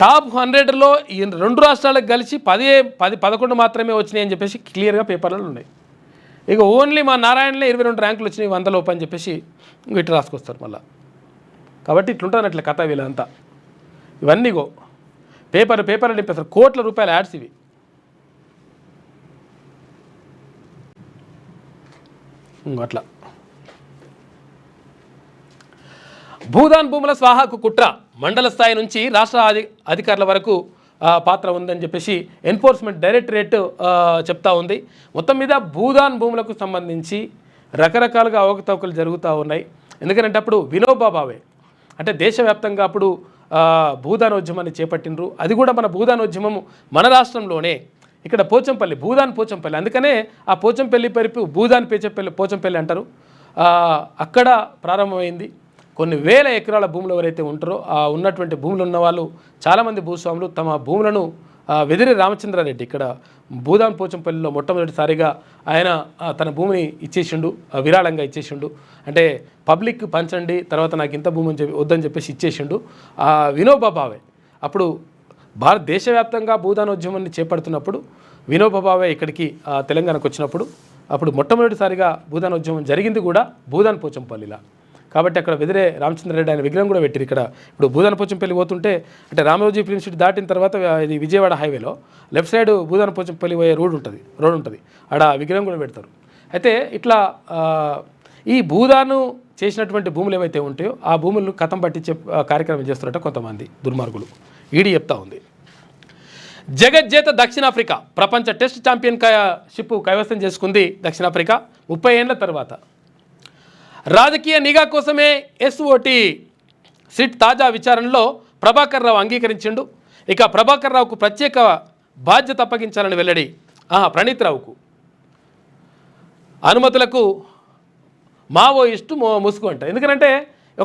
టాప్ 100లో ఈ 2 రాష్ట్రాలకు కలిసి 11 మాత్రమే వచ్చినాయి అని చెప్పేసి క్లియర్గా పేపర్లలో ఉన్నాయి. ఇక ఓన్లీ మా నారాయణలో 22 ర్యాంకులు వచ్చినాయి 100 లోపు అని చెప్పేసి ఇటు రాసుకొస్తారు మళ్ళీ. కాబట్టి ఇట్లుంటుంది అట్లా కథ వీళ్ళంతా. ఇవన్నీ పేపర్లు నింపేస్తారు, కోట్ల రూపాయల యాడ్స్ ఇవి. అట్లా భూదాన్ భూముల స్వాహాకు కుట్ర మండల స్థాయి నుంచి రాష్ట్ర అధికారుల వరకు పాత్ర ఉందని చెప్పేసి ఎన్ఫోర్స్మెంట్ డైరెక్టరేట్ చెప్తా ఉంది. మొత్తం మీద భూదాన్ భూములకు సంబంధించి రకరకాలుగా అవకతవకలు జరుగుతూ ఉన్నాయి. ఎందుకంటే అప్పుడు వినోబా భావే అంటే దేశవ్యాప్తంగా అప్పుడు భూదానోద్యమాన్ని చేపట్టినరు. అది కూడా మన భూదానోద్యమం మన రాష్ట్రంలోనే ఇక్కడ పోచంపల్లి, భూదాన్ పోచంపల్లి, అందుకనే ఆ పోచంపల్లి పరిపు భూదాన్ పోచంపల్లి అంటారు. అక్కడ ప్రారంభమైంది. కొన్ని వేల ఎకరాల భూములు ఎవరైతే ఉంటారో ఆ ఉన్నటువంటి భూములు ఉన్న వాళ్ళు చాలామంది భూస్వాములు తమ భూములను వెదిరి రామచంద్రారెడ్డి ఇక్కడ భూదాన్ పోచంపల్లిలో మొట్టమొదటిసారిగా ఆయన తన భూమిని ఇచ్చేసిండు, విరాళంగా ఇచ్చేసిండు. అంటే పబ్లిక్ పంచండి, తర్వాత నాకు ఇంత భూమి అని వద్దని చెప్పేసి ఇచ్చేసిండు. వినోబా భావే అప్పుడు దేశవ్యాప్తంగా భూదానోద్యమాన్ని చేపడుతున్నప్పుడు వినోబా భావే ఇక్కడికి తెలంగాణకు వచ్చినప్పుడు అప్పుడు మొట్టమొదటిసారిగా భూదానోద్యమం జరిగింది కూడా భూదాన్ పోచంపల్లిలా. కాబట్టి అక్కడ వెదిరే రామచంద్రారెడ్డి ఆయన విగ్రహం కూడా పెట్టారు. ఇక్కడ ఇప్పుడు భూదాన్ పోచంపల్లి పోతుంటే అంటే రామోజీ ఫిల్మ్ సిటీ దాటిన తర్వాత ఇది విజయవాడ హైవేలో లెఫ్ట్ సైడ్ భూదాన్ పోచంపల్లి పోయే రోడ్ ఉంటుంది, ఆడ విగ్రహం కూడా పెడతారు. అయితే ఇట్లా ఈ భూదాను చేసినటువంటి భూములు ఏవైతే ఉంటాయో ఆ భూములను కథం పట్టించే కార్యక్రమం చేస్తున్నట్టు కొంతమంది దుర్మార్గులు. ఈడీ చెప్తా ఉంది. జగజ్జేత దక్షిణాఫ్రికా ప్రపంచ టెస్ట్ ఛాంపియన్ షిప్ కైవసం చేసుకుంది దక్షిణాఫ్రికా 30 ఏళ్ల తర్వాత. రాజకీయ నిఘా కోసమే ఎస్ఓటి సిట్ తాజా విచారణలో ప్రభాకర్ రావు అంగీకరించిండు. ఇక ప్రభాకర్ రావుకు ప్రత్యేక బాధ్యత అప్పగించాలని వెల్లడి. ప్రణీత్ రావుకు అనుమతులకు మావోయిస్టు ముసుగు అంట. ఎందుకంటే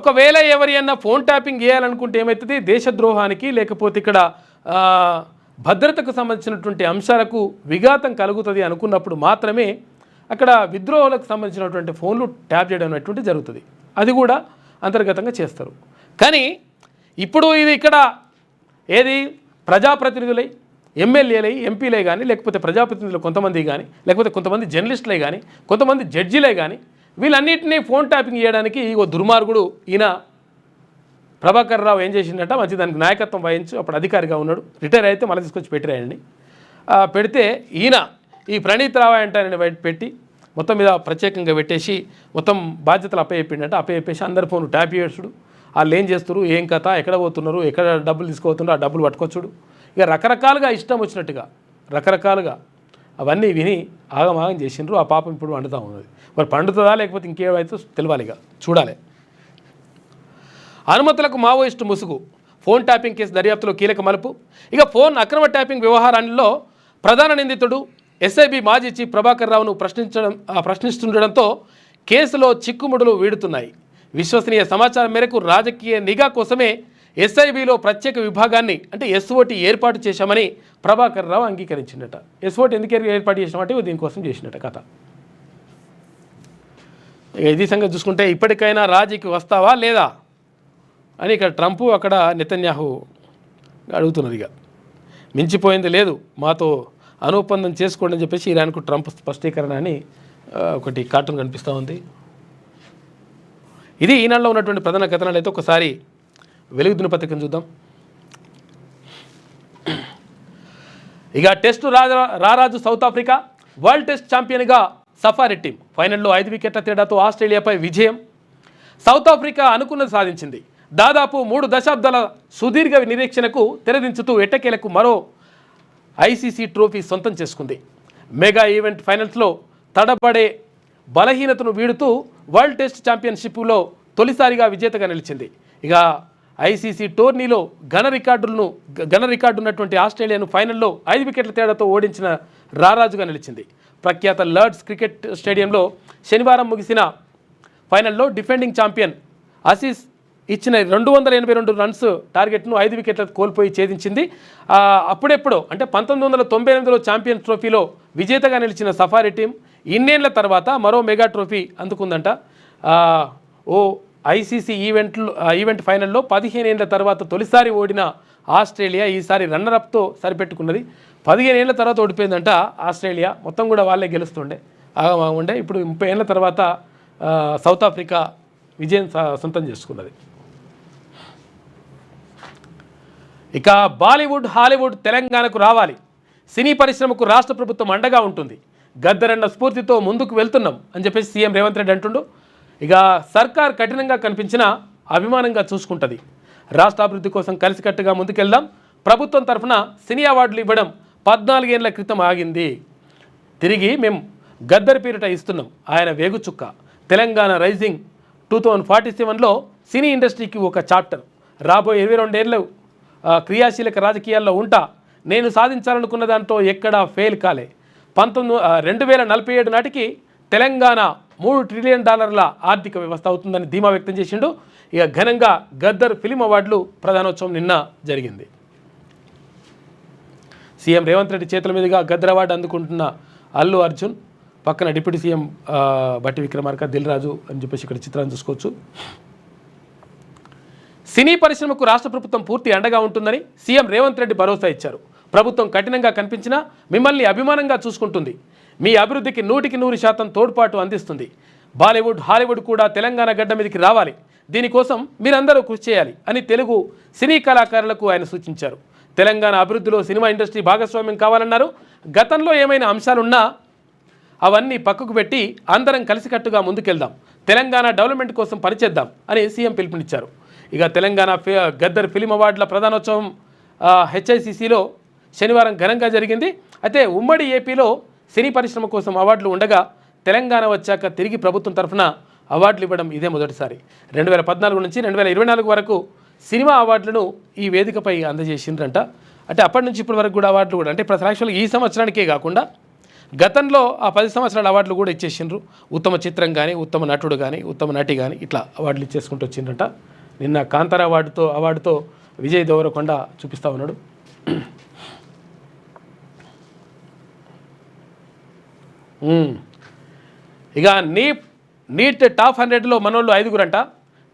ఒకవేళ ఎవరి అన్నా ఫోన్ ట్యాపింగ్ చేయాలనుకుంటే ఏమవుతుంది, దేశద్రోహానికి లేకపోతే ఇక్కడ భద్రతకు సంబంధించినటువంటి అంశాలకు విఘాతం కలుగుతుంది అనుకున్నప్పుడు మాత్రమే అక్కడ విద్రోహాలకు సంబంధించినటువంటి ఫోన్లు ట్యాప్ చేయడం అనేటువంటి జరుగుతుంది. అది కూడా అంతర్గతంగా చేస్తారు. కానీ ఇప్పుడు ఇది ఇక్కడ ఏది ప్రజాప్రతినిధులై ఎమ్మెల్యేలై ఎంపీలే కానీ లేకపోతే ప్రజాప్రతినిధులు కొంతమంది కానీ లేకపోతే కొంతమంది జర్నలిస్టులే కానీ కొంతమంది జడ్జిలే కానీ వీళ్ళన్నింటినీ ఫోన్ ట్యాపింగ్ చేయడానికి ఓ దుర్మార్గుడు ఈయన ప్రభాకర్ రావు ఏం చేసిందంట, మంచి దానికి నాయకత్వం వహించి అప్పుడు అధికారిగా ఉన్నాడు. రిటైర్ అయితే మళ్ళీ తీసుకొచ్చి పెట్టిరాయండి. పెడితే ఈయన ఈ ప్రణీత్ రావు అంటారని పెట్టి మొత్తం మీద ప్రత్యేకంగా పెట్టేసి మొత్తం బాధ్యతలు అప్పచెప్పిండట. అప్పచెప్పేసి అందరి ఫోన్ ట్యాప్ చేసుడు, వాళ్ళు ఏం చేస్తారు, ఏం కథ, ఎక్కడ పోతున్నారు, ఎక్కడ డబ్బులు తీసుకోతున్నారు, ఆ డబ్బులు పట్టుకొచ్చుడు, ఇక రకరకాలుగా ఇష్టం వచ్చినట్టుగా రకరకాలుగా అవన్నీ విని ఆగమాగం చేసిండ్రు. ఆ పాపం ఇప్పుడు వండుతూ ఉన్నది. మరి పండుతుందా లేకపోతే ఇంకేమైతే తెలియాలి, ఇక చూడాలి. అనుమతులకు మావోయిస్టు ముసుగు, ఫోన్ ట్యాపింగ్ కేసు దర్యాప్తులో కీలక మలుపు. ఇక ఫోన్ అక్రమ ట్యాపింగ్ వ్యవహారాల్లో ప్రధాన నిందితుడు ఎస్ఐబి మాజీ చీఫ్ ప్రభాకర్ రావును ప్రశ్నిస్తుండడంతో కేసులో చిక్కుముడులు వీడుతున్నాయి. విశ్వసనీయ సమాచారం మేరకు రాజకీయ నిఘా కోసమే ఎస్ఐబిలో ప్రత్యేక విభాగాన్ని అంటే ఎస్ఓటి ఏర్పాటు చేశామని ప్రభాకర్ రావు అంగీకరించిందట. ఎస్ఓటి ఎందుకు ఏర్పాటు చేసినామంటే దీనికోసం చేసినట్ట కథ. ఇది సంగతి చూసుకుంటే ఇప్పటికైనా రాజీకి వస్తావా లేదా అని ఇక్కడ ట్రంప్ అక్కడ నెతన్యాహు అడుగుతున్నది. ఇక మించిపోయింది లేదు, మాతో అనుఒప్పందం చేసుకోండి అని చెప్పేసి ఇరాన్కు ట్రంప్ స్పష్టీకరణ అని ఒకటి కార్టూన్ కనిపిస్తూ ఉంది. ఇది ఈనాడులో ఉన్నటువంటి ప్రధాన కథనాలు. అయితే ఒకసారి వెలుగు దినపత్రికను చూద్దాం. ఇక టెస్టు రారాజు సౌత్ ఆఫ్రికా వరల్డ్ టెస్ట్ ఛాంపియన్గా సఫారీ టీం ఫైనల్లో 5 వికెట్ల తేడాతో ఆస్ట్రేలియాపై విజయం. సౌత్ ఆఫ్రికా అనుకున్నది సాధించింది. దాదాపు 3 దశాబ్దాల సుదీర్ఘ నిరీక్షణకు తెరదించుతూ ఎట్టకేలకు మరో ఐసీసీ ట్రోఫీ సొంతం చేసుకుంది. మెగా ఈవెంట్ ఫైనల్స్లో తడబడే బలహీనతను వీడుతూ వరల్డ్ టెస్ట్ ఛాంపియన్షిప్లో తొలిసారిగా విజేతగా నిలిచింది. ఇక ఐసీసీ టోర్నీలో ఘన రికార్డు ఉన్నటువంటి ఆస్ట్రేలియాను ఫైనల్లో 5 వికెట్ల తేడాతో ఓడించిన రారాజుగా నిలిచింది. ప్రఖ్యాత లార్డ్స్ క్రికెట్ స్టేడియంలో శనివారం ముగిసిన ఫైనల్లో డిఫెండింగ్ ఛాంపియన్ ఆసీస్ ఇచ్చిన 282 రన్స్ టార్గెట్ను 5 వికెట్లకు కోల్పోయి ఛేదించింది. అప్పుడెప్పుడో అంటే 1998లో ఛాంపియన్స్ ట్రోఫీలో విజేతగా నిలిచిన సఫారీ టీం ఇన్నేళ్ల తర్వాత మరో మెగా ట్రోఫీ అందుకుందంట. ఐసీసీ ఈవెంట్ ఫైనల్లో 15 ఏళ్ల తర్వాత తొలిసారి ఓడిన ఆస్ట్రేలియా ఈసారి రన్నరప్తో సరిపెట్టుకున్నది. 15 ఏళ్ల తర్వాత ఓడిపోయిందంట ఆస్ట్రేలియా. మొత్తం కూడా వాళ్ళే గెలుస్తుండే ఉండే. ఇప్పుడు 30 ఏళ్ల తర్వాత సౌత్ ఆఫ్రికా విజయం సొంతం చేసుకున్నది. ఇక బాలీవుడ్ హాలీవుడ్ తెలంగాణకు రావాలి, సినీ పరిశ్రమకు రాష్ట్ర ప్రభుత్వం అండగా ఉంటుంది, గద్దరన్న స్ఫూర్తితో ముందుకు వెళ్తున్నాం అని చెప్పేసి సీఎం రేవంత్ రెడ్డి అంటుండు. ఇక సర్కార్ కఠినంగా కనిపించినా అభిమానంగా చూసుకుంటుంది, రాష్ట్ర అభివృద్ధి కోసం కలిసికట్టుగా ముందుకెళ్దాం, ప్రభుత్వం తరఫున సినీ అవార్డులు ఇవ్వడం 14 ఏళ్ల క్రితం ఆగింది, తిరిగి మేము గద్దర్ పీరిట ఇస్తున్నాం, ఆయన వేగుచుక్క, తెలంగాణ రైజింగ్ 2047లో సినీ ఇండస్ట్రీకి ఒక చాప్టర్, రాబోయే 22 ఏళ్ళు క్రియాశీలక రాజకీయాల్లో ఉంటా, నేను సాధించాలనుకున్న దాంట్లో ఎక్కడా ఫెయిల్ కాలే, 2047 నాటికి తెలంగాణ $3 ట్రిలియన్ ఆర్థిక వ్యవస్థ అవుతుందని ధీమా వ్యక్తం చేసిండు. ఇక ఘనంగా గద్దర్ ఫిలిం అవార్డులు ప్రధానోత్సవం నిన్న జరిగింది. సీఎం రేవంత్ రెడ్డి చేతుల మీదుగా గద్దర్ అవార్డు అందుకుంటున్న అల్లు అర్జున్, పక్కన డిప్యూటీ సీఎం బట్టి విక్రమార్క, దిల్ రాజు అని చెప్పేసి ఇక్కడ చిత్రాన్ని చూసుకోవచ్చు. సినీ పరిశ్రమకు రాష్ట్ర ప్రభుత్వం పూర్తి అండగా ఉంటుందని సీఎం రేవంత్ రెడ్డి భరోసా ఇచ్చారు. ప్రభుత్వం కఠినంగా కనిపించినా మిమ్మల్ని అభిమానంగా చూసుకుంటుంది, మీ అభివృద్ధికి 100% తోడ్పాటు అందిస్తుంది, బాలీవుడ్ హాలీవుడ్ కూడా తెలంగాణ గడ్డ మీదకి రావాలి, దీనికోసం మీరందరూ కృషి చేయాలి అని తెలుగు సినీ కళాకారులకు ఆయన సూచించారు. తెలంగాణ అభివృద్ధిలో సినిమా ఇండస్ట్రీ భాగస్వామ్యం కావాలన్నారు. గతంలో ఏమైనా అంశాలున్నా అవన్నీ పక్కకు పెట్టి అందరం కలిసికట్టుగా ముందుకెళ్దాం, తెలంగాణ డెవలప్మెంట్ కోసం పనిచేద్దాం అని సీఎం పిలుపునిచ్చారు. ఇక తెలంగాణ గద్దర్ ఫిలిం అవార్డుల ప్రధానోత్సవం హెచ్ఐసిసిలో శనివారం ఘనంగా జరిగింది. అయితే ఉమ్మడి ఏపీలో సినీ పరిశ్రమ కోసం అవార్డులు ఉండగా తెలంగాణ వచ్చాక తిరిగి ప్రభుత్వం తరఫున అవార్డులు ఇవ్వడం ఇదే మొదటిసారి. 2014 నుంచి 2024 వరకు సినిమా అవార్డులను ఈ వేదికపై అందజేసిండ్రంట. అంటే అప్పటి నుంచి ఇప్పటి వరకు కూడా అవార్డులు కూడా, అంటే ఇప్పుడు యాక్చువల్గా ఈ సంవత్సరానికే కాకుండా గతంలో ఆ 10 సంవత్సరాల అవార్డులు కూడా ఇచ్చేసిండ్రు. ఉత్తమ చిత్రం కానీ, ఉత్తమ నటుడు కానీ, ఉత్తమ నటి కానీ ఇట్లా అవార్డులు ఇచ్చేసుకుంటూ వచ్చిండ్రంట. నిన్న కాంతారా అవార్డుతో విజయ్ దేవరకొండ చూపిస్తూ ఉన్నాడు. ఇక నీట్ టాప్ 100లో మనోళ్ళు 5గురంట.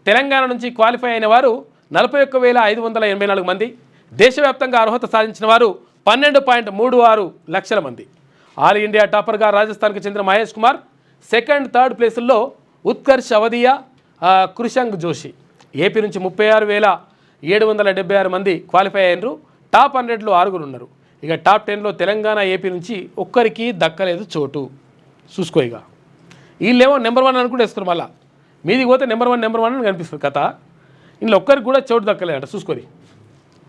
తెలంగాణ నుంచి క్వాలిఫై అయిన వారు 41,584 మంది, దేశవ్యాప్తంగా అర్హత సాధించిన వారు 12.36 లక్షల మంది. ఆల్ ఇండియా టాపర్గా రాజస్థాన్కు చెందిన మహేష్ కుమార్, సెకండ్ థర్డ్ ప్లేసుల్లో ఉత్కర్ష్ అవధియా, కృషంగ్ జోషి. ఏపీ నుంచి 36,776 మంది క్వాలిఫై అయినరు. టాప్ 100లో 6 ఉన్నారు. ఇక టాప్ 10లో తెలంగాణ, ఏపీ నుంచి ఒక్కరికి దక్కలేదు చోటు. చూసుకో, ఇక వీళ్ళేమో నెంబర్ 1 అనుకుంటే వేస్తారు, మళ్ళీ మీదికి పోతే నెంబర్ 1 అని కనిపిస్తుంది కథ. ఇందులో ఒక్కరికి కూడా చోటు దక్కలేదంట. చూసుకోరి,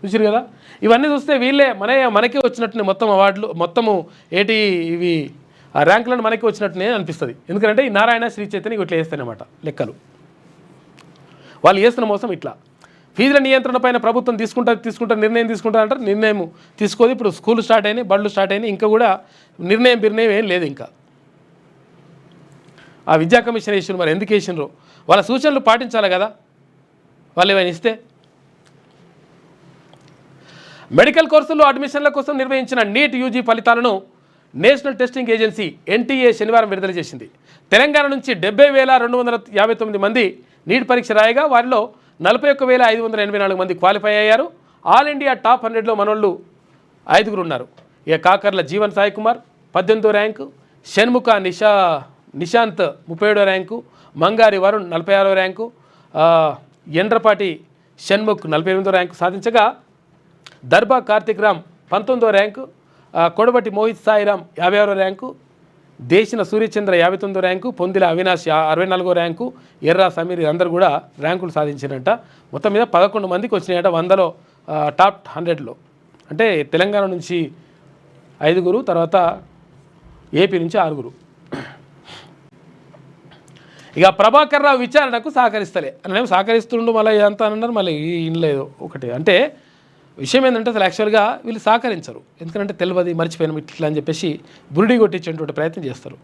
చూసారు కదా. ఇవన్నీ చూస్తే వీళ్ళే మనకే వచ్చినట్టునే మొత్తం అవార్డులు, మొత్తము ఇవి ఆ ర్యాంకులను మనకే వచ్చినట్టునే అనిపిస్తుంది. ఎందుకంటే ఈ నారాయణ, శ్రీ చైతన్య ఇట్లా వేస్తాయన్నమాట లెక్కలు. వాళ్ళు చేస్తున్న మోసం ఇట్లా. ఫీజుల నియంత్రణ పైన ప్రభుత్వం తీసుకుంటారు నిర్ణయం తీసుకుంటారంటారు. నిర్ణయం తీసుకోదు. ఇప్పుడు స్కూల్ స్టార్ట్ అయినాయి, బళ్ళు స్టార్ట్ అయినాయి, ఇంకా కూడా నిర్ణయం ఏం లేదు. ఇంకా ఆ విద్యా కమిషన్ వేసిన మరి ఎందుకు వేసినారో వాళ్ళ సూచనలు పాటించాలి కదా వాళ్ళు ఏమైనా ఇస్తే. మెడికల్ కోర్సుల్లో అడ్మిషన్ల కోసం నిర్వహించిన నీట్ యూజీ ఫలితాలను నేషనల్ టెస్టింగ్ ఏజెన్సీ ఎన్టీఏ శనివారం విడుదల చేసింది. తెలంగాణ నుంచి 70,259 మంది నీట్ పరీక్ష రాయగా వారిలో 41,584 మంది క్వాలిఫై అయ్యారు. ఆల్ ఇండియా టాప్ 100లో మనోళ్ళు 5గురు ఉన్నారు. ఇక కాకర్ల జీవన్ సాయి కుమార్ 18వ ర్యాంకు, షణ్ముఖ నిశాంత్ 37వ ర్యాంకు, మంగారి వరుణ్ 46వ ర్యాంకు, ఎండ్రపాటి షణ్ముఖ్ 48వ ర్యాంకు సాధించగా దర్బా కార్తిక్ రామ్ 19వ ర్యాంకు, కొడబటి మోహిత్ సాయిరామ్ 56వ ర్యాంకు, దేశిన సూర్యచంద్ర 59వ ర్యాంకు, పొందిల అవినాష్ 64వ ర్యాంకు, ఎర్రా సమీర్ అందరూ కూడా ర్యాంకులు సాధించారంట. మొత్తం మీద 11 మందికి వచ్చినాయంట 100లో టాప్ 100లో. అంటే తెలంగాణ నుంచి 5గురు, తర్వాత ఏపీ నుంచి 6గురు. ఇక ప్రభాకర్ రావు విచారణకు సహకరిస్తలే అని సహకరిస్తుండు, మళ్ళీ ఇదంతా అన్నారు. మళ్ళీ ఇన్లేదు ఒకటి. అంటే విషయం ఏంటంటే అసలు యాక్చువల్గా వీళ్ళు సహకరించరు. ఎందుకంటే తెలియదు, మర్చిపోయినాం ఇట్లా అని చెప్పేసి బురుడి కొట్టించేటువంటి ప్రయత్నం చేస్తారు.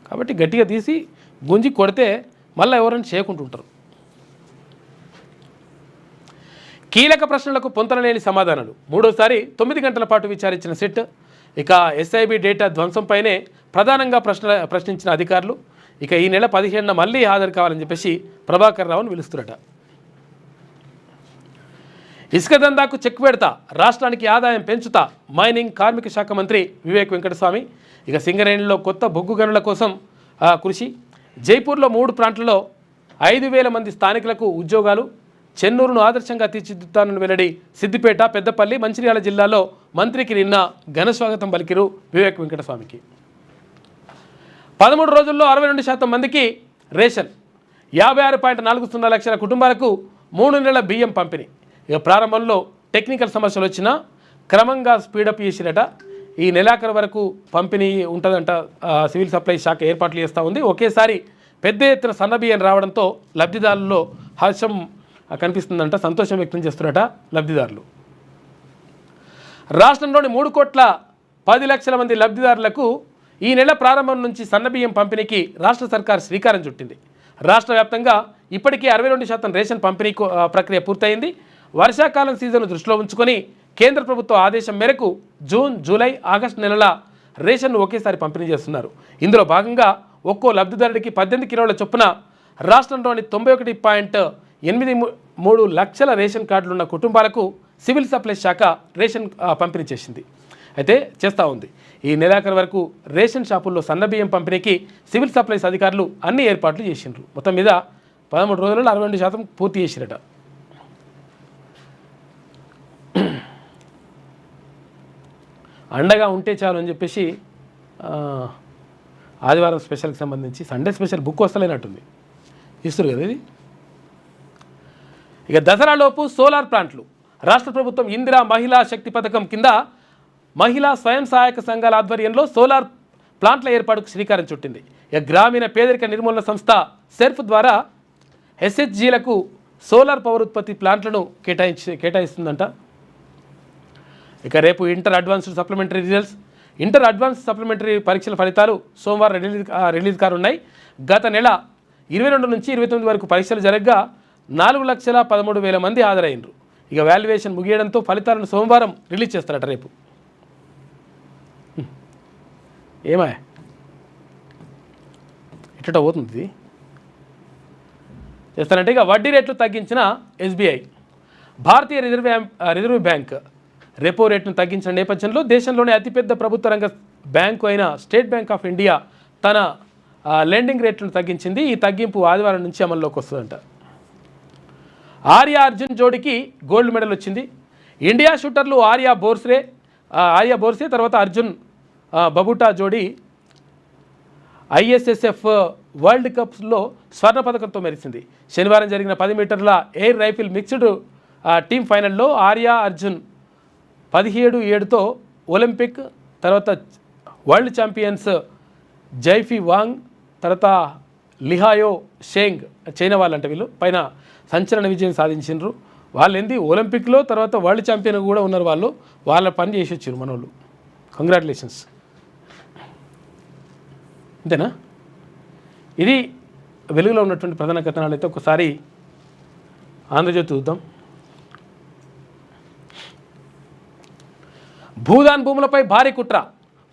కాబట్టి గట్టిగా తీసి గుంజి కొడితే మళ్ళీ ఎవరైనా చేయకుంటుంటారు. కీలక ప్రశ్నలకు పొంతనలేని సమాధానాలు. మూడోసారి 9 గంటల పాటు విచారించిన సిట్. ఇక ఎస్ఐబి డేటా ధ్వంసంపైనే ప్రధానంగా ప్రశ్నించిన అధికారులు. ఇక ఈ నెల 15న మళ్ళీ హాజరు కావాలని చెప్పేసి ప్రభాకర్ రావును పిలుస్తున్నట. ఇసుక దందాకు చెక్ పెడతా, రాష్ట్రానికి ఆదాయం పెంచుతా, మైనింగ్ కార్మిక శాఖ మంత్రి వివేక్ వెంకటస్వామి. ఇక సింగరేణిలో కొత్త బొగ్గు గనుల కోసం కృషి. జైపూర్లో 3 ప్రాంతాల్లో 5,000 మంది స్థానికులకు ఉద్యోగాలు. చెన్నూరును ఆదర్శంగా తీర్చిదిద్దుతానని వెల్లడి. సిద్దిపేట, పెద్దపల్లి, మంచిర్యాల జిల్లాలో మంత్రికి నిన్న ఘన స్వాగతం పలికిరు వివేక్ వెంకటస్వామికి. 13 రోజుల్లో 62% మందికి రేషన్, 56.40 లక్షల కుటుంబాలకు 3 నెలల బియ్యం పంపిణీ. ఇక ప్రారంభంలో టెక్నికల్ సమస్యలు వచ్చినా క్రమంగా స్పీడప్ చేసిరట. ఈ నెలాఖరు వరకు పంపిణీ ఉంటుందంట. సివిల్ సప్లై శాఖ ఏర్పాట్లు చేస్తూ ఉంది. ఒకేసారి పెద్ద ఎత్తున సన్నబియ్యం రావడంతో లబ్ధిదారుల్లో హర్షం కనిపిస్తుందంట, సంతోషం వ్యక్తం చేస్తున్నట లబ్ధిదారులు. రాష్ట్రంలోని 3,10,00,000 మంది లబ్ధిదారులకు ఈ నెల ప్రారంభం నుంచి సన్నబియ్యం పంపిణీకి రాష్ట్ర సర్కార్ శ్రీకారం చుట్టింది. రాష్ట్ర వ్యాప్తంగా ఇప్పటికే 62% రేషన్ పంపిణీ ప్రక్రియ పూర్తయింది. వర్షాకాలం సీజన్ను దృష్టిలో ఉంచుకొని కేంద్ర ప్రభుత్వ ఆదేశం మేరకు జూన్, జూలై, ఆగస్టు నెలల రేషన్ను ఒకేసారి పంపిణీ చేస్తున్నారు. ఇందులో భాగంగా ఒక్కో లబ్ధిదారుడికి 18 కిలోల చొప్పున రాష్ట్రంలోని 91.83 లక్షల రేషన్ కార్డులున్న కుటుంబాలకు సివిల్ సప్లై శాఖ రేషన్ పంపిణీ చేస్తూ ఉంది. ఈ నెలాఖరు వరకు రేషన్ షాపుల్లో సన్నబియ్యం పంపిణీకి సివిల్ సప్లైస్ అధికారులు అన్ని ఏర్పాట్లు చేసిండ్రు. మొత్తం మీద 13 రోజులలో 62% పూర్తి చేసిరట. అండగా ఉంటే చాలు అని చెప్పేసి ఆదివారం స్పెషల్కి సంబంధించి సండే స్పెషల్ బుక్ వస్తలేనట్టుంది, ఇస్తారు కదా ఇది. ఇక దసరాలోపు సోలార్ ప్లాంట్లు. రాష్ట్ర ప్రభుత్వం ఇందిరా మహిళా శక్తి పథకం కింద మహిళా స్వయం సహాయక సంఘాల ఆధ్వర్యంలో సోలార్ ప్లాంట్ల ఏర్పాటుకు శ్రీకారం చుట్టింది. ఇక గ్రామీణ పేదరిక నిర్మూలన సంస్థ సెర్ఫ్ ద్వారా ఎస్హెచ్జీలకు సోలార్ పవర్ ఉత్పత్తి ప్లాంట్లను కేటాయిస్తుందంట. ఇక రేపు inter advanced supplementary results, inter advance supplementary పరీక్షల ఫలితాలు సోమవారం రిలీజ్ కానున్నాయి. గత నెల 22 నుంచి 29 వరకు పరీక్షలు జరగగా 4,13,000 మంది హాజరైనరు. ఇక వాల్యుయేషన్ ముగియడంతో ఫలితాలను సోమవారం రిలీజ్ చేస్తారట రేపు. ఏమా ఇట్ట పోతుంది చేస్తారంటే. ఇక వడ్డీ రేట్లు తగ్గించిన ఎస్బీఐ. భారతీయ రిజర్వ్ బ్యాంక్ రెపో రేట్ను తగ్గించిన నేపథ్యంలో దేశంలోనే అతిపెద్ద ప్రభుత్వ రంగ బ్యాంకు అయిన స్టేట్ బ్యాంక్ ఆఫ్ ఇండియా తన లెండింగ్ రేట్లను తగ్గించింది. ఈ తగ్గింపు ఆదివారం నుంచి అమల్లోకి వస్తుందంట. ఆర్యా అర్జున్ జోడీకి గోల్డ్ మెడల్ వచ్చింది. ఇండియా షూటర్లు ఆర్యా బోర్సే తర్వాత అర్జున్ బబుటా జోడీ ISSF వరల్డ్ కప్లో స్వర్ణ పథకంతో మెరిసింది. శనివారం జరిగిన 10 మీటర్ల ఎయిర్ రైఫిల్ మిక్స్డ్ టీమ్ ఫైనల్లో ఆర్యా అర్జున్ 17-7తో ఒలింపిక్ తర్వాత వరల్డ్ ఛాంపియన్స్ జైఫీ వాంగ్ తర్వాత లిహాయో షెంగ్, చైనా వాళ్ళంట వీళ్ళు, పైన సంచలన విజయం సాధించారు. వాళ్ళు ఒలింపిక్లో తర్వాత వరల్డ్ ఛాంపియన్ కూడా ఉన్నారు. వాళ్ళ పని చేసి వచ్చారు మనోళ్ళు. కంగ్రాచులేషన్స్. అంతేనా? ఇది వెలుగులో ఉన్నటువంటి ప్రధాన కథనాలు. అయితే ఒకసారి ఆంధ్రజ్యోతి చూద్దాం. భూదాన్ భూములపై భారీ కుట్ర,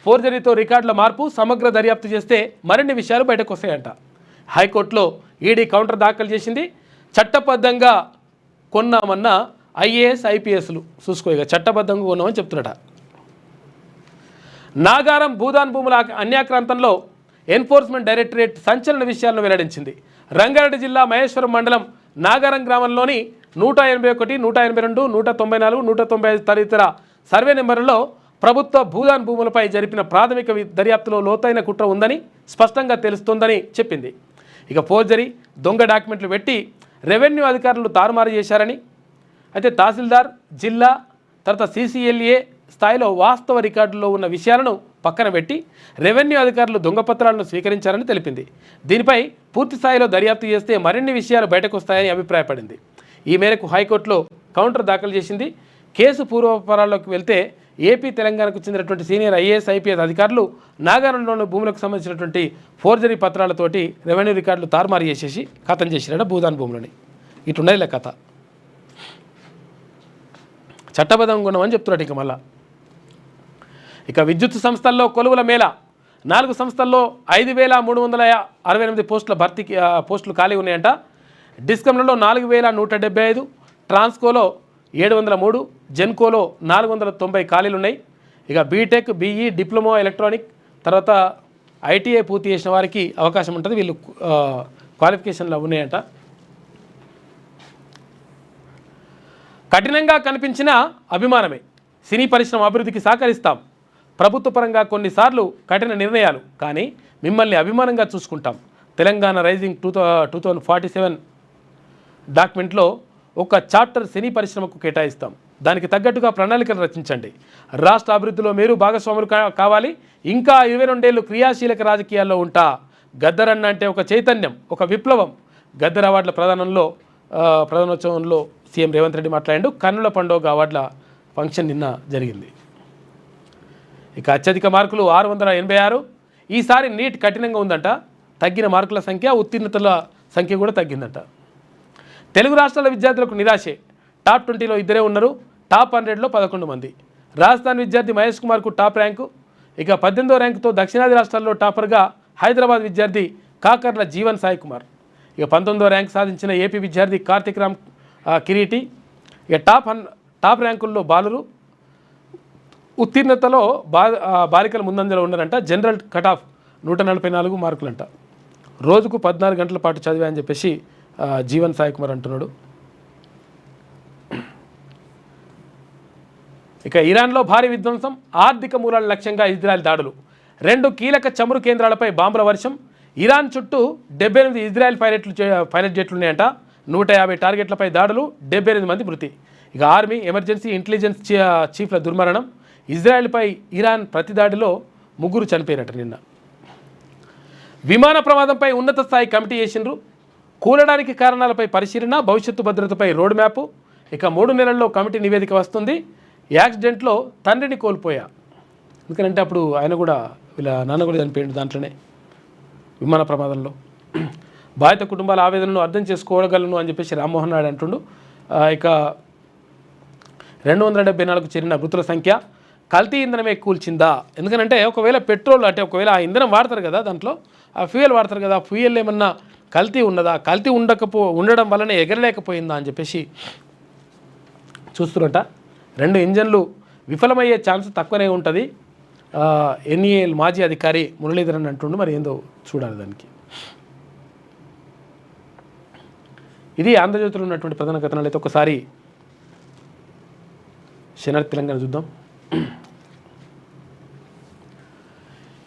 ఫోర్జరీతో రికార్డుల మార్పు, సమగ్ర దర్యాప్తు చేస్తే మరిన్ని విషయాలు బయటకు వస్తాయంట. హైకోర్టులో ఈడీ కౌంటర్ దాఖలు చేసింది. చట్టబద్ధంగా కొన్నామన్న IAS IPSలు చూసుకోగా చట్టబద్ధంగా కొన్నామని చెప్తున్నట. నాగారం భూదాన్ భూముల అన్యాక్రాంతంలో ఎన్ఫోర్స్మెంట్ డైరెక్టరేట్ సంచలన విషయాలను వెల్లడించింది. రంగారెడ్డి జిల్లా మహేశ్వరం మండలం నాగారం గ్రామంలోని 181, 182, 194, 195 తదితర సర్వే నెంబర్లలో ప్రభుత్వ భూదాన్ భూములపై జరిపిన ప్రాథమిక దర్యాప్తులో లోతైన కుట్ర ఉందని స్పష్టంగా తెలుస్తోందని చెప్పింది. ఇక ఫోర్జరీ, దొంగ డాక్యుమెంట్లు పెట్టి రెవెన్యూ అధికారులు తారుమారు చేశారని, అయితే తహసీల్దార్, జిల్లా తర్వాత CCLA స్థాయిలో వాస్తవ రికార్డుల్లో ఉన్న విషయాలను పక్కన పెట్టి రెవెన్యూ అధికారులు దొంగ పత్రాలను స్వీకరించారని తెలిపింది. దీనిపై పూర్తి స్థాయిలో దర్యాప్తు చేస్తే మరిన్ని విషయాలు బయటకు వస్తాయని అభిప్రాయపడింది. ఈ మేరకు హైకోర్టులో కౌంటర్ దాఖలు చేసింది. కేసు పూర్వపరాల్లోకి వెళ్తే ఏపీ, తెలంగాణకు చెందినటువంటి సీనియర్ IAS IPS అధికారులు నాగారంలోని భూములకు సంబంధించినటువంటి ఫోర్జరీ పత్రాలతోటి రెవెన్యూ రికార్డులు తారుమారు చేసేసి ఖతం చేసినట భూదాన్ భూములని. ఇటున్నదిలే కథ. చట్టబద్ధంగా ఉన్నామని చెప్తున్నట్టు. ఇక మళ్ళా ఇక విద్యుత్ సంస్థల్లో కొలువుల మేళ. 4 సంస్థల్లో 5,368 పోస్టులు ఖాళీ ఉన్నాయంట. డిస్కంలలో 4,175, ట్రాన్స్కోలో 703, జెన్కోలో 490 ఖాళీలు ఉన్నాయి. ఇక బీటెక్, BE, డిప్లొమా ఎలక్ట్రానిక్ తర్వాత ITI పూర్తి చేసిన వారికి అవకాశం ఉంటుంది. వీళ్ళు క్వాలిఫికేషన్లు ఉన్నాయంట. కఠినంగా కనిపించిన అభిమానమే. సినీ పరిశ్రమ అభివృద్ధికి సహకరిస్తాం. ప్రభుత్వ పరంగా కొన్నిసార్లు కఠిన నిర్ణయాలు, కానీ మిమ్మల్ని అభిమానంగా చూసుకుంటాం. తెలంగాణ రైజింగ్ 2047 డాక్యుమెంట్లో ఒక చాప్టర్ సినీ పరిశ్రమకు కేటాయిస్తాం. దానికి తగ్గట్టుగా ప్రణాళికలు రచించండి. రాష్ట్ర అభివృద్ధిలో మీరు భాగస్వాములు కావాలి. ఇంకా 22 ఏళ్ళు క్రియాశీలక రాజకీయాల్లో ఉంటా. గద్దరన్న అంటే ఒక చైతన్యం, ఒక విప్లవం. గద్దర్ అవార్డుల ప్రధానోత్సవంలో సీఎం రేవంత్ రెడ్డి మాట్లాడాడు. కన్నుల పండుగ అవార్డుల ఫంక్షన్ నిన్న జరిగింది. ఇక అత్యధిక మార్కులు 686. ఈసారి నీట్ కఠినంగా ఉందంట. తగ్గిన మార్కుల సంఖ్య, ఉత్తీర్ణతల సంఖ్య కూడా తగ్గిందంట. తెలుగు రాష్ట్రాల విద్యార్థులకు నిరాశే. టాప్ 20లో ఇద్దరే ఉన్నారు. టాప్ 100లో 11 మంది. రాజస్థాన్ విద్యార్థి మహేష్ కుమార్కు టాప్ ర్యాంకు. ఇక 18వ ర్యాంకుతో దక్షిణాది రాష్ట్రాల్లో టాపర్గా హైదరాబాద్ విద్యార్థి కాకర్ల జీవన్ సాయి కుమార్. ఇక 19వ ర్యాంక్ సాధించిన ఏపీ విద్యార్థి కార్తిక్ రామ్ కిరీటి. ఇక టాప్ ర్యాంకుల్లో బాలురు. ఉత్తీర్ణతలో బాలికల ముందంజలో ఉన్నారంట. General cut off 144 మార్కులంట. రోజుకు 14 గంటల పాటు చదివా అని చెప్పేసి జీవన్ సాయి కుమార్ అంటున్నాడు. ఇక ఇరాన్లో భారీ విధ్వంసం. ఆర్థిక మూలాల లక్ష్యంగా ఇజ్రాయెల్ దాడులు. 2 కీలక చమురు కేంద్రాలపై బాంబుల వర్షం. ఇరాన్ చుట్టూ 78 ఇజ్రాయెల్ పైలట్ జెట్లు ఉన్నాయంట. 150 టార్గెట్లపై దాడులు. 78 మంది మృతి. ఇక ఆర్మీ, ఎమర్జెన్సీ, ఇంటెలిజెన్స్ చీఫ్ల దుర్మరణం. ఇజ్రాయెల్పై ఇరాన్ ప్రతి దాడిలో 3 చనిపోయినట్టు నిన్న. విమాన ప్రమాదంపై ఉన్నత స్థాయి కమిటీ వేసిండ్రు. కూలడానికి కారణాలపై పరిశీలన, భవిష్యత్తు భద్రతపై రోడ్ మ్యాపు. ఇక 3 నెలల్లో కమిటీ నివేదిక వస్తుంది. యాక్సిడెంట్లో తండ్రిని కోల్పోయా. ఎందుకంటే అప్పుడు ఆయన కూడా, వీళ్ళ నాన్న కూడా చనిపోయింది దాంట్లోనే, విమాన ప్రమాదంలో. బాధిత కుటుంబాల ఆవేదనను అర్థం చేసుకోగలను అని చెప్పేసి రామ్మోహన్ నాయుడు అంటుండు. ఇక 274కు చేరిన మృతుల సంఖ్య. కల్తీ ఇంధనమే కూల్చిందా? ఎందుకంటే ఒకవేళ పెట్రోల్ అంటే ఒకవేళ ఆ ఇంధనం వాడతారు కదా, దాంట్లో ఆ ఫ్యూయల్ వాడతారు కదా, ఆ ఫ్యూయల్ ఏమన్నా కల్తీ ఉన్నదా? కల్తీ ఉండడం వల్లనే ఎగరలేకపోయిందా అని చెప్పేసి చూస్తున్నట. 2 ఇంజన్లు విఫలమయ్యే ఛాన్స్ తక్కువనే ఉంటుంది. ఎన్ఈఎల్ మాజీ అధికారి మురళీధరన్ అంటుండు. మరి ఏందో చూడాలి దానికి. ఇది ఆంధ్రజ్యోతిలో ఉన్నటువంటి ప్రధాన కథనాలు. అయితే ఒకసారి శనివారం తెలంగాణ చూద్దాం.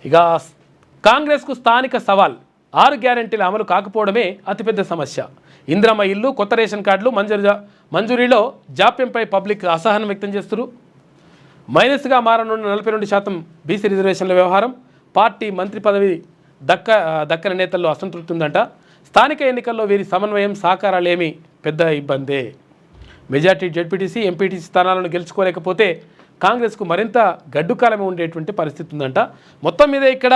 ఇక కాంగ్రెస్కు స్థానిక సవాల్. 6 గ్యారెంటీల అమలు కాకపోవడమే అతిపెద్ద సమస్య. ఇందిరమ్మ ఇల్లు, కొత్త రేషన్ కార్డులు మంజూరీలో జాప్యంపై పబ్లిక్ అసహనం వ్యక్తం చేస్తున్నారు. మైనస్గా మారనున్న 42% బీసీ రిజర్వేషన్ల వ్యవహారం. పార్టీ మంత్రి పదవి దక్కని నేతల్లో అసంతృప్తి ఉందంట. స్థానిక ఎన్నికల్లో వీరి సమన్వయం, సహకారాలేమీ పెద్ద ఇబ్బందే. మెజార్టీ జెడ్పీటీసీ, ఎంపీటీసీ స్థానాలను గెలుచుకోలేకపోతే కాంగ్రెస్కు మరింత గడ్డుకాలమే ఉండేటువంటి పరిస్థితి ఉందంట. మొత్తం మీద ఇక్కడ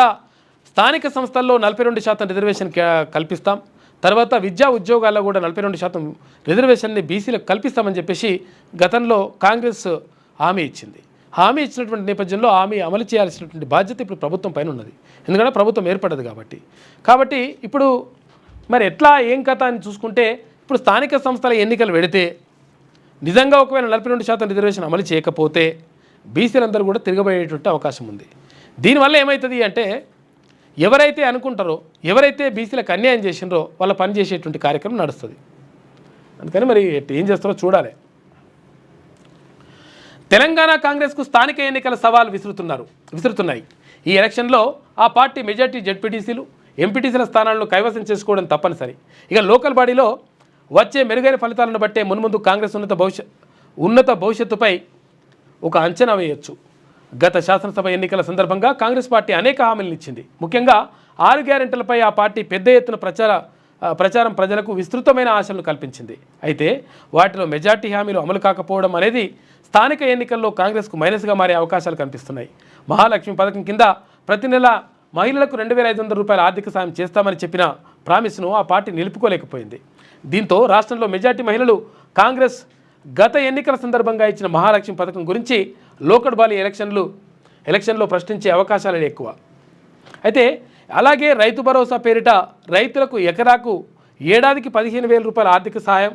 స్థానిక సంస్థల్లో 42% రిజర్వేషన్ కల్పిస్తాం. తర్వాత విద్యా ఉద్యోగాల్లో కూడా 42% రిజర్వేషన్ని బీసీలకు కల్పిస్తామని చెప్పేసి గతంలో కాంగ్రెస్ హామీ ఇచ్చింది. హామీ ఇచ్చినటువంటి నేపథ్యంలో హామీ అమలు చేయాల్సినటువంటి బాధ్యత ఇప్పుడు ప్రభుత్వం పైన ఉన్నది. ఎందుకంటే ప్రభుత్వం ఏర్పడదు కాబట్టి ఇప్పుడు మరి ఎట్లా ఏం కథ అని చూసుకుంటే, ఇప్పుడు స్థానిక సంస్థల ఎన్నికలు పెడితే నిజంగా ఒకవేళ 42% రిజర్వేషన్ అమలు చేయకపోతే బీసీలందరూ కూడా తిరగబోయేటువంటి అవకాశం ఉంది. దీనివల్ల ఏమవుతుంది అంటే, ఎవరైతే అనుకుంటారో, ఎవరైతే బీసీలకు అన్యాయం చేసినారో వాళ్ళ పని చేసేటువంటి కార్యక్రమం నడుస్తుంది. అందుకని మరి ఏం చేస్తారో చూడాలి. తెలంగాణ కాంగ్రెస్కు స్థానిక ఎన్నికల సవాల్ విసురుతున్నాయి. ఈ ఎలక్షన్లో ఆ పార్టీ మెజార్టీ జెడ్పీటీసీలు, ఎంపీటీసీల స్థానాలను కైవసం చేసుకోవడం తప్పనిసరి. ఇక లోకల్ బాడీలో వచ్చే మెరుగైన ఫలితాలను బట్టే మున్ముందు కాంగ్రెస్ ఉన్నత భవిష్యత్తుపై ఒక అంచనా వేయొచ్చు. గత శాసనసభ ఎన్నికల సందర్భంగా కాంగ్రెస్ పార్టీ అనేక హామీలను ఇచ్చింది. ముఖ్యంగా 6 గ్యారెంటీలపై ఆ పార్టీ పెద్ద ఎత్తున ప్రచారం ప్రజలకు విస్తృతమైన ఆశలను కల్పించింది. అయితే వాటిలో మెజార్టీ హామీలు అమలు కాకపోవడం అనేది స్థానిక ఎన్నికల్లో కాంగ్రెస్కు మైనస్గా మారే అవకాశాలు కనిపిస్తున్నాయి. మహాలక్ష్మి పథకం కింద ప్రతి నెల మహిళలకు 2,500 రూపాయల ఆర్థిక సాయం చేస్తామని చెప్పిన ప్రామిస్ను ఆ పార్టీ నిలుపుకోలేకపోయింది. దీంతో రాష్ట్రంలో మెజార్టీ మహిళలు కాంగ్రెస్ గత ఎన్నికల సందర్భంగా ఇచ్చిన మహాలక్ష్మి పథకం గురించి లోకల్ బాడీ ఎలక్షన్లో ప్రశ్నించే అవకాశాలు ఎక్కువ. అయితే అలాగే రైతు భరోసా పేరిట రైతులకు ఎకరాకు ఏడాదికి 15,000 రూపాయల ఆర్థిక సాయం,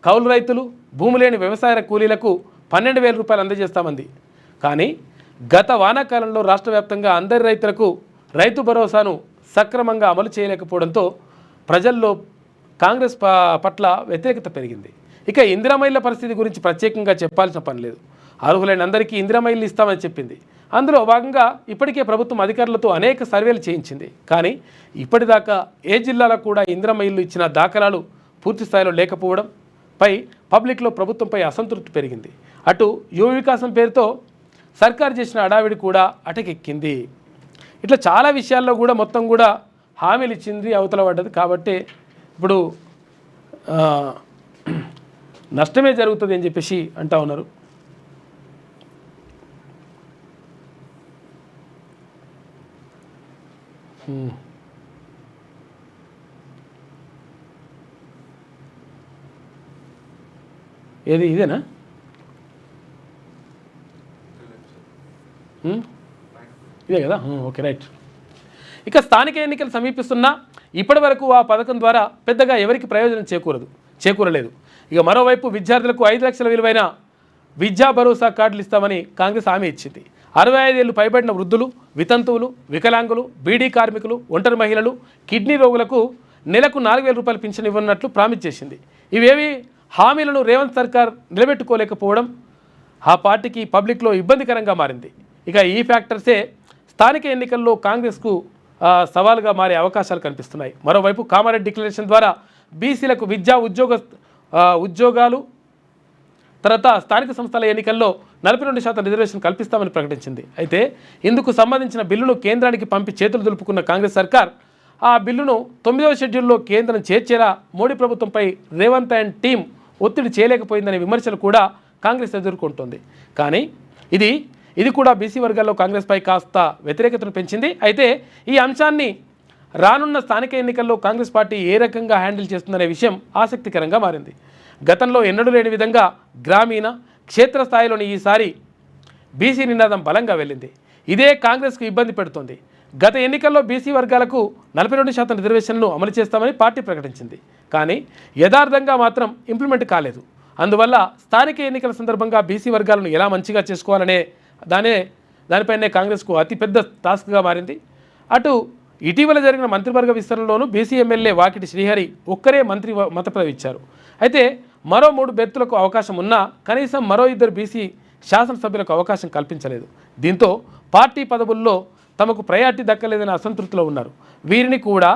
కౌలు రైతులు, భూమి లేని వ్యవసాయ కూలీలకు 12,000 రూపాయలు అందజేస్తామంది. కానీ గత వానాకాలంలో రాష్ట్ర వ్యాప్తంగా అందరి రైతులకు రైతు భరోసాను సక్రమంగా అమలు చేయలేకపోవడంతో ప్రజల్లో కాంగ్రెస్ పట్ల వ్యతిరేకత పెరిగింది. ఇక ఇందిరమ్మ ఇళ్ల పరిస్థితి గురించి ప్రత్యేకంగా చెప్పాల్సిన పని లేదు. అర్హులైన అందరికీ ఇందిరమ్మ ఇల్లు ఇస్తామని చెప్పింది. అందులో భాగంగా ఇప్పటికే ప్రభుత్వం అధికారులతో అనేక సర్వేలు చేయించింది. కానీ ఇప్పటిదాకా ఏ జిల్లాలో కూడా ఇందిరమ్మ ఇల్లు ఇచ్చిన దాఖలాలు పూర్తి స్థాయిలో లేకపోవడంపై పబ్లిక్లో ప్రభుత్వంపై అసంతృప్తి పెరిగింది. అటు యువ వికాసం పేరుతో సర్కారు చేసిన హడావిడి కూడా అటకెక్కింది. ఇట్లా చాలా విషయాల్లో కూడా మొత్తం కూడా హామీలు ఇచ్చింది, అవతల పడ్డది. కాబట్టి ఇప్పుడు నష్టమే జరుగుతుంది అని చెప్పేసి అంటా ఉన్నారు. ఏది ఇదేనా? ఇదే కదా, ఓకే రైట్. ఇక స్థానిక ఎన్నికలు సమీపిస్తున్నా ఇప్పటి వరకు ఆ పథకం ద్వారా పెద్దగా ఎవరికి ప్రయోజనం చేకూరలేదు. ఇక మరోవైపు విద్యార్థులకు 5 లక్షల విలువైన విద్యా భరోసా కార్డులు ఇస్తామని కాంగ్రెస్ హామీ ఇచ్చింది. 65 ఏళ్లు పైబడిన వృద్ధులు, వితంతువులు, వికలాంగులు, బీడీ కార్మికులు, ఒంటరి మహిళలు, కిడ్నీ రోగులకు నెలకు 4,000 రూపాయలు పింఛన్ ఇవ్వనున్నట్లు ప్రామిస్ చేసింది. ఇవేవి హామీలను రేవంత్ సర్కార్ నిలబెట్టుకోలేకపోవడం ఆ పార్టీకి పబ్లిక్లో ఇబ్బందికరంగా మారింది. ఇక ఈ ఫ్యాక్టర్సే స్థానిక ఎన్నికల్లో కాంగ్రెస్కు సవాలుగా మారే అవకాశాలు కనిపిస్తున్నాయి. మరోవైపు కామారెడ్డి డిక్లరేషన్ ద్వారా బీసీలకు విద్యా ఉద్యోగాలు, తర్వాత స్థానిక సంస్థల ఎన్నికల్లో 42% రిజర్వేషన్ కల్పిస్తామని ప్రకటించింది. అయితే ఇందుకు సంబంధించిన బిల్లును కేంద్రానికి పంపి చేతులు దులుపుకున్న కాంగ్రెస్ సర్కార్ ఆ బిల్లును 9వ షెడ్యూల్లో కేంద్రం చేర్చేలా మోడీ ప్రభుత్వంపై రేవంత్ అండ్ టీం ఒత్తిడి చేయలేకపోయిందనే విమర్శలు కూడా కాంగ్రెస్ ఎదుర్కొంటోంది. కానీ ఇది కూడా బీసీ వర్గాల్లో కాంగ్రెస్పై కాస్త వ్యతిరేకతను పెంచింది. అయితే ఈ అంశాన్ని రానున్న స్థానిక ఎన్నికల్లో కాంగ్రెస్ పార్టీ ఏ రకంగా హ్యాండిల్ చేస్తుందనే విషయం ఆసక్తికరంగా మారింది. గతంలో ఎన్నడూ లేని విధంగా గ్రామీణ క్షేత్రస్థాయిలోని ఈసారి బీసీ నినాదం బలంగా వెళ్ళింది. ఇదే కాంగ్రెస్కు ఇబ్బంది పెడుతోంది. గత ఎన్నికల్లో బీసీ వర్గాలకు 42% రిజర్వేషన్లను అమలు చేస్తామని పార్టీ ప్రకటించింది. కానీ యథార్థంగా మాత్రం ఇంప్లిమెంట్ కాలేదు. అందువల్ల స్థానిక ఎన్నికల సందర్భంగా బీసీ వర్గాలను ఎలా మంచిగా చేసుకోవాలనే దానిపైనే కాంగ్రెస్కు అతిపెద్ద టాస్క్గా మారింది. అటు ఇటీవల జరిగిన మంత్రివర్గ విస్తరణలోనూ బీసీ ఎమ్మెల్యే వాకిటి శ్రీహరి ఒక్కరే మంత్రి మతపదవి ఇచ్చారు. అయితే మరో 3 బెర్తులకు అవకాశం ఉన్నా కనీసం మరో 2 బీసీ శాసనసభ్యులకు అవకాశం కల్పించలేదు. దీంతో పార్టీ పదవుల్లో తమకు ప్రయారిటీ దక్కలేదని అసంతృప్తిలో ఉన్నారు. వీరిని కూడా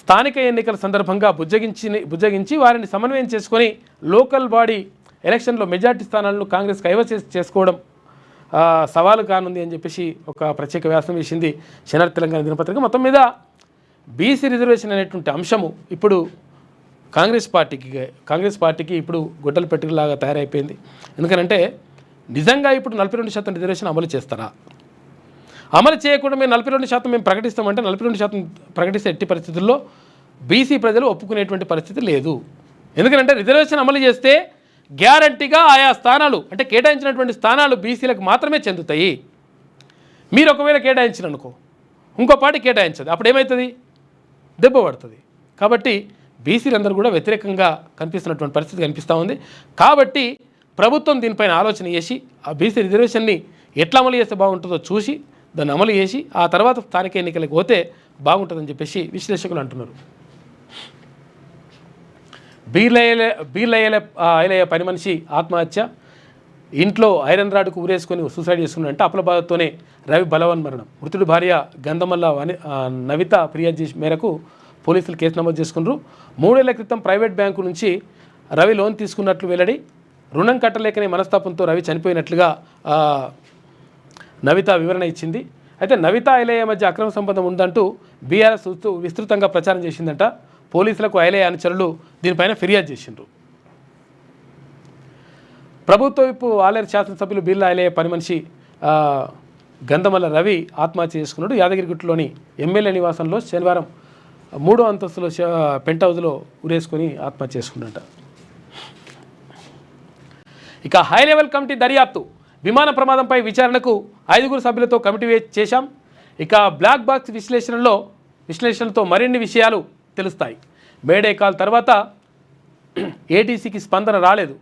స్థానిక ఎన్నికల సందర్భంగా బుజ్జగించి వారిని సమన్వయం చేసుకొని లోకల్ బాడీ ఎలక్షన్లో మెజార్టీ స్థానాలను కాంగ్రెస్ కైవసం చేసుకోవడం సవాలు కానుంది అని చెప్పేసి ఒక ప్రత్యేక వ్యాసం వేసింది శనివారం తెలంగాణ దినపత్రిక. మొత్తం మీద బీసీ రిజర్వేషన్ అనేటువంటి అంశము ఇప్పుడు కాంగ్రెస్ పార్టీకి ఇప్పుడు గొడ్డలు పెట్టిలాగా తయారైపోయింది. ఎందుకంటే నిజంగా ఇప్పుడు 42% రిజర్వేషన్ అమలు చేస్తారా? అమలు చేయకుండా మేము 42% మేము ప్రకటిస్తామంటే 42% ప్రకటిస్తే ఎట్టి పరిస్థితుల్లో బీసీ ప్రజలు ఒప్పుకునేటువంటి పరిస్థితి లేదు. ఎందుకంటే రిజర్వేషన్ అమలు చేస్తే గ్యారంటీగా ఆయా స్థానాలు అంటే కేటాయించినటువంటి స్థానాలు బీసీలకు మాత్రమే చెందుతాయి. మీరు ఒకవేళ కేటాయించిననుకో ఇంకో పార్టీ కేటాయించదు, అప్పుడు ఏమవుతుంది? దెబ్బ పడుతుంది. కాబట్టి బీసీలందరూ కూడా వ్యతిరేకంగా కనిపిస్తున్నటువంటి పరిస్థితి కనిపిస్తూ ఉంది. కాబట్టి ప్రభుత్వం దీనిపైన ఆలోచన చేసి ఆ బీసీ రిజర్వేషన్ని ఎట్లా అమలు చేస్తే బాగుంటుందో చూసి దాన్ని అమలు చేసి ఆ తర్వాత స్థానిక ఎన్నికలకు పోతే బాగుంటుందని చెప్పేసి విశ్లేషకులు అంటున్నారు. బీర్లయ్య పని మనిషి ఆత్మహత్య, ఇంట్లో ఐరన్ రాడ్కు ఊరేసుకొని సూసైడ్ చేసుకున్నారంటే అప్పుల బాధతోనే రవి బలవన్మరణం. మృతుడి భార్య గంధమల్ల నవిత ఫిర్యాదు మేరకు పోలీసులు కేసు నమోదు చేసుకున్నారు. 3 ఏళ్ల క్రితం ప్రైవేట్ బ్యాంకు నుంచి రవి లోన్ తీసుకున్నట్లు వెల్లడి. రుణం కట్టలేకనే మనస్తాపంతో రవి చనిపోయినట్లుగా నవిత వివరణ ఇచ్చింది. అయితే నవిత ఐలయ్య మధ్య అక్రమ సంబంధం ఉందంటూ బీఆర్ఎస్ విస్తృతంగా ప్రచారం చేసిందంట. పోలీసులకు ఐలయ్య అనుచరులు దీనిపైన ఫిర్యాదు చేసిండ్రు. ప్రభుత్వ వైపు ఆలేరు శాసనసభ్యులు బీర్లా ఐలయ్య పని మనిషి గంధమల్ల రవి ఆత్మహత్య చేసుకున్నాడు. యాదగిరిగుట్టలోని ఎమ్మెల్యే నివాసంలో శనివారం 3వ అంతస్తులో పెంట్ హౌస్లో ఉరేసుకొని ఆత్మహత్య చేసుకున్నట. ఇక హై లెవెల్ కమిటీ దర్యాప్తు. విమాన ప్రమాదంపై విచారణకు 5 సభ్యులతో కమిటీ చేశాం. ఇక బ్లాక్ బాక్స్ విశ్లేషణతో మరిన్ని విషయాలు తెలుస్తాయి. మేడే కాల్ తర్వాత ఏటీసీకి స్పందన రాలేదు.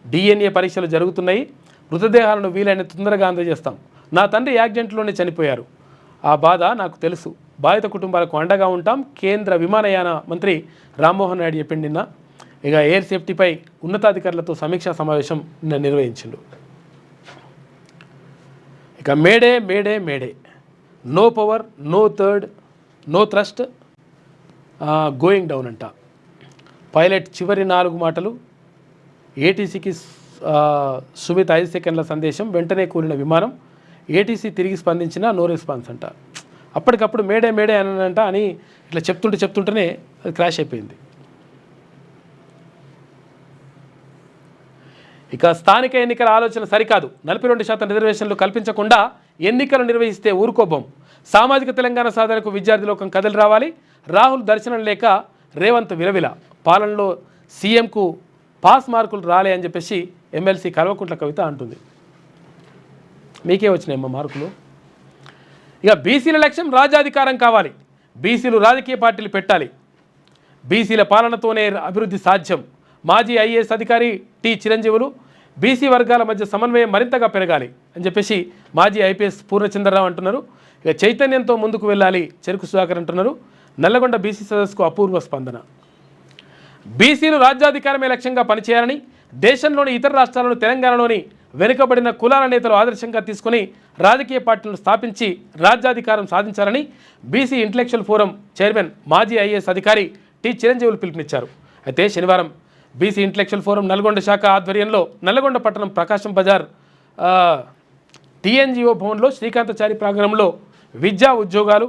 DNA పరీక్షలు జరుగుతున్నాయి. మృతదేహాలను వీలైన తొందరగా అందజేస్తాం. నా తండ్రి యాక్సిడెంట్లోనే చనిపోయారు. ఆ బాధ నాకు తెలుసు. బాధిత కుటుంబాలకు అండగా ఉంటాం కేంద్ర విమానయాన మంత్రి రామ్మోహన్ నాయుడు చెప్పింది నిన్న. ఇక ఎయిర్ సేఫ్టీపై ఉన్నతాధికారులతో సమీక్షా సమావేశం నిన్న నిర్వహించిండు. ఇక mayday mayday mayday, no power, no third, no thrust, going down అంట. పైలట్ చివరి 4 మాటలు, ఏటీసీకి సుమిత్ 5 సెకండ్ల సందేశం, వెంటనే కూలిన విమానం, ఏటీసీ తిరిగి స్పందించినా నో రెస్పాన్స్ అంట. అప్పటికప్పుడు మేడే మేడే అనంట అని ఇట్లా చెప్తుంటేనే అది క్రాష్ అయిపోయింది. ఇక స్థానిక ఎన్నికల ఆలోచన సరికాదు, 42% రిజర్వేషన్లు కల్పించకుండా ఎన్నికలు నిర్వహిస్తే ఊరుకోబోం, సామాజిక తెలంగాణ సాధనకు విద్యార్థి లోకం కదిలి రావాలి, రాహుల్ దర్శనం లేక రేవంత్ విలవిల, పాలనలో సీఎంకు పాస్ మార్కులు రాలే అని చెప్పేసి ఎమ్మెల్సీ కల్వకుంట్ల కవిత అంటుంది. మీకే వచ్చినాయమ్మ మార్కులు. ఇక బీసీల లక్ష్యం రాజ్యాధికారం కావాలి, బీసీలు రాజకీయ పార్టీలు పెట్టాలి, బీసీల పాలనతోనే అభివృద్ధి సాధ్యం, మాజీ ఐఏఎస్ అధికారి టి చిరంజీవులు, బీసీ వర్గాల మధ్య సమన్వయం మరింతగా పెరగాలి అని చెప్పేసి మాజీ ఐపీఎస్ పూర్ణచంద్రరావు అంటున్నారు. ఇక చైతన్యంతో ముందుకు వెళ్ళాలి చెరుకు సుధాకర్ అంటున్నారు. నల్లగొండ బీసీ సదస్సుకు అపూర్వ స్పందన. బీసీలు రాజ్యాధికారమే లక్ష్యంగా పనిచేయాలని, దేశంలోని ఇతర రాష్ట్రాలను తెలంగాణలోని వెనుకబడిన కులాల నేతలు ఆదర్శంగా తీసుకుని రాజకీయ పార్టీలను స్థాపించి రాజ్యాధికారం సాధించాలని బీసీ ఇంటలెక్చువల్ ఫోరం చైర్మన్ మాజీ ఐఏఎస్ అధికారి టి చిరంజీవులు పిలుపునిచ్చారు. అయితే శనివారం బీసీ ఇంటలెక్చువల్ ఫోరం నల్గొండ శాఖ ఆధ్వర్యంలో నల్గొండ పట్టణం ప్రకాశం బజార్ టీఎన్జిఓ భవన్లో శ్రీకాంతాచారి ప్రాంగణంలో విద్యా ఉద్యోగాలు,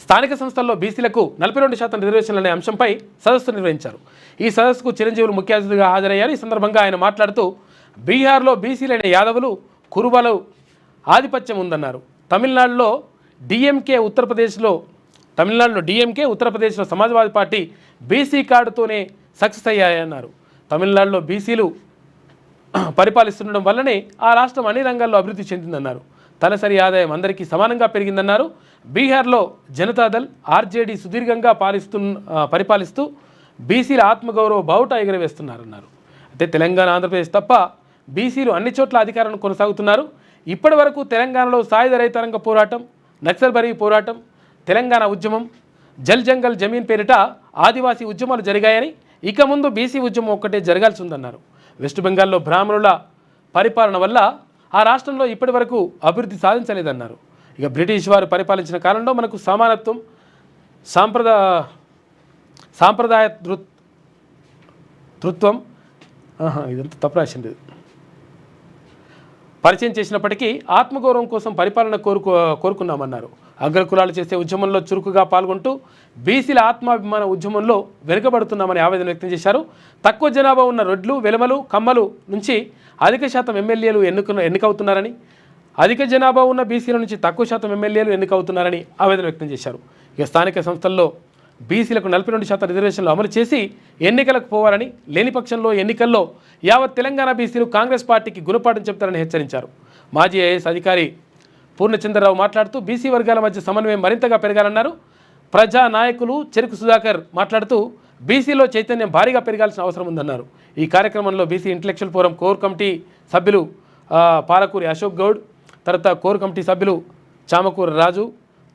స్థానిక సంస్థల్లో బీసీలకు 42% రిజర్వేషన్లు అనే అంశంపై సదస్సు నిర్వహించారు. ఈ సదస్సుకు చిరంజీవులు ముఖ్య అతిథిగా హాజరయ్యారు. ఈ సందర్భంగా ఆయన మాట్లాడుతూ బీహార్లో బీసీలైన యాదవులు, కురుబలు ఆధిపత్యం ఉందన్నారు. తమిళనాడులో డిఎంకే, ఉత్తరప్రదేశ్లో సమాజ్వాదీ పార్టీ బీసీ కార్డుతోనే సక్సెస్ అయ్యాయన్నారు. తమిళనాడులో బీసీలు పరిపాలిస్తుండడం వల్లనే ఆ రాష్ట్రం అన్ని రంగాల్లో అభివృద్ధి చెందిందన్నారు. తలసరి ఆదాయం అందరికీ సమానంగా పెరిగిందన్నారు. బీహార్లో జనతాదళ్, ఆర్జేడీ సుదీర్ఘంగా పరిపాలిస్తూ బీసీల ఆత్మగౌరవ బావుట ఎగరవేస్తున్నారన్నారు. అయితే తెలంగాణ, ఆంధ్రప్రదేశ్ తప్ప బీసీలు అన్ని చోట్ల అధికారాన్ని కొనసాగుతున్నారు. ఇప్పటి వరకు తెలంగాణలో సాయుధ రైతాంగ పోరాటం, నక్సల్బరీ పోరాటం, తెలంగాణ ఉద్యమం, జల్ జంగల్ జమీన్ పేరిట ఆదివాసీ ఉద్యమాలు జరిగాయని, ఇక ముందు బీసీ ఉద్యమం ఒక్కటే జరగాల్సి ఉందన్నారు. వెస్ట్ బెంగాల్లో బ్రాహ్మణుల పరిపాలన వల్ల ఆ రాష్ట్రంలో ఇప్పటి వరకు అభివృద్ధి సాధించలేదన్నారు. ఇక బ్రిటిష్ వారు పరిపాలించిన కాలంలో మనకు సమానత్వం, సాంప్రదాయ తృత్వం ఇదంతా తప్పు రాసింది పరిచయం చేసినప్పటికీ ఆత్మగౌరవం కోసం పరిపాలన కోరుకున్నామన్నారు. అగ్రకులాలు చేసే ఉద్యమంలో చురుకుగా పాల్గొంటూ బీసీల ఆత్మాభిమాన ఉద్యమంలో వెనుకబడుతున్నామని ఆవేదన వ్యక్తం చేశారు. తక్కువ జనాభా ఉన్న రొడ్లు, వెలమలు, కమ్మలు నుంచి అధిక శాతం ఎమ్మెల్యేలు ఎన్నికవుతున్నారని, అధిక జనాభా ఉన్న బీసీల నుంచి తక్కువ శాతం ఎమ్మెల్యేలు ఎన్నికవుతున్నారని ఆవేదన వ్యక్తం చేశారు. ఇక స్థానిక సంస్థల్లో బీసీలకు 42% రిజర్వేషన్లు అమలు చేసి ఎన్నికలకు పోవాలని, లేని పక్షంలో ఎన్నికల్లో యావత్ తెలంగాణ బీసీలు కాంగ్రెస్ పార్టీకి గుణపాఠం చెప్తారని హెచ్చరించారు. మాజీ ఐఏఎస్ అధికారి పూర్ణచంద్రరావు మాట్లాడుతూ బీసీ వర్గాల మధ్య సమన్వయం మరింతగా పెరగాలన్నారు. ప్రజా నాయకులు చెరుకు సుధాకర్ మాట్లాడుతూ బీసీలో చైతన్యం భారీగా పెరగాల్సిన అవసరం ఉందన్నారు. ఈ కార్యక్రమంలో BC intellectual forum core committee సభ్యులు పాలకూరి అశోక్ గౌడ్, తర్వాత కోర్ కమిటీ సభ్యులు చామకూర రాజు,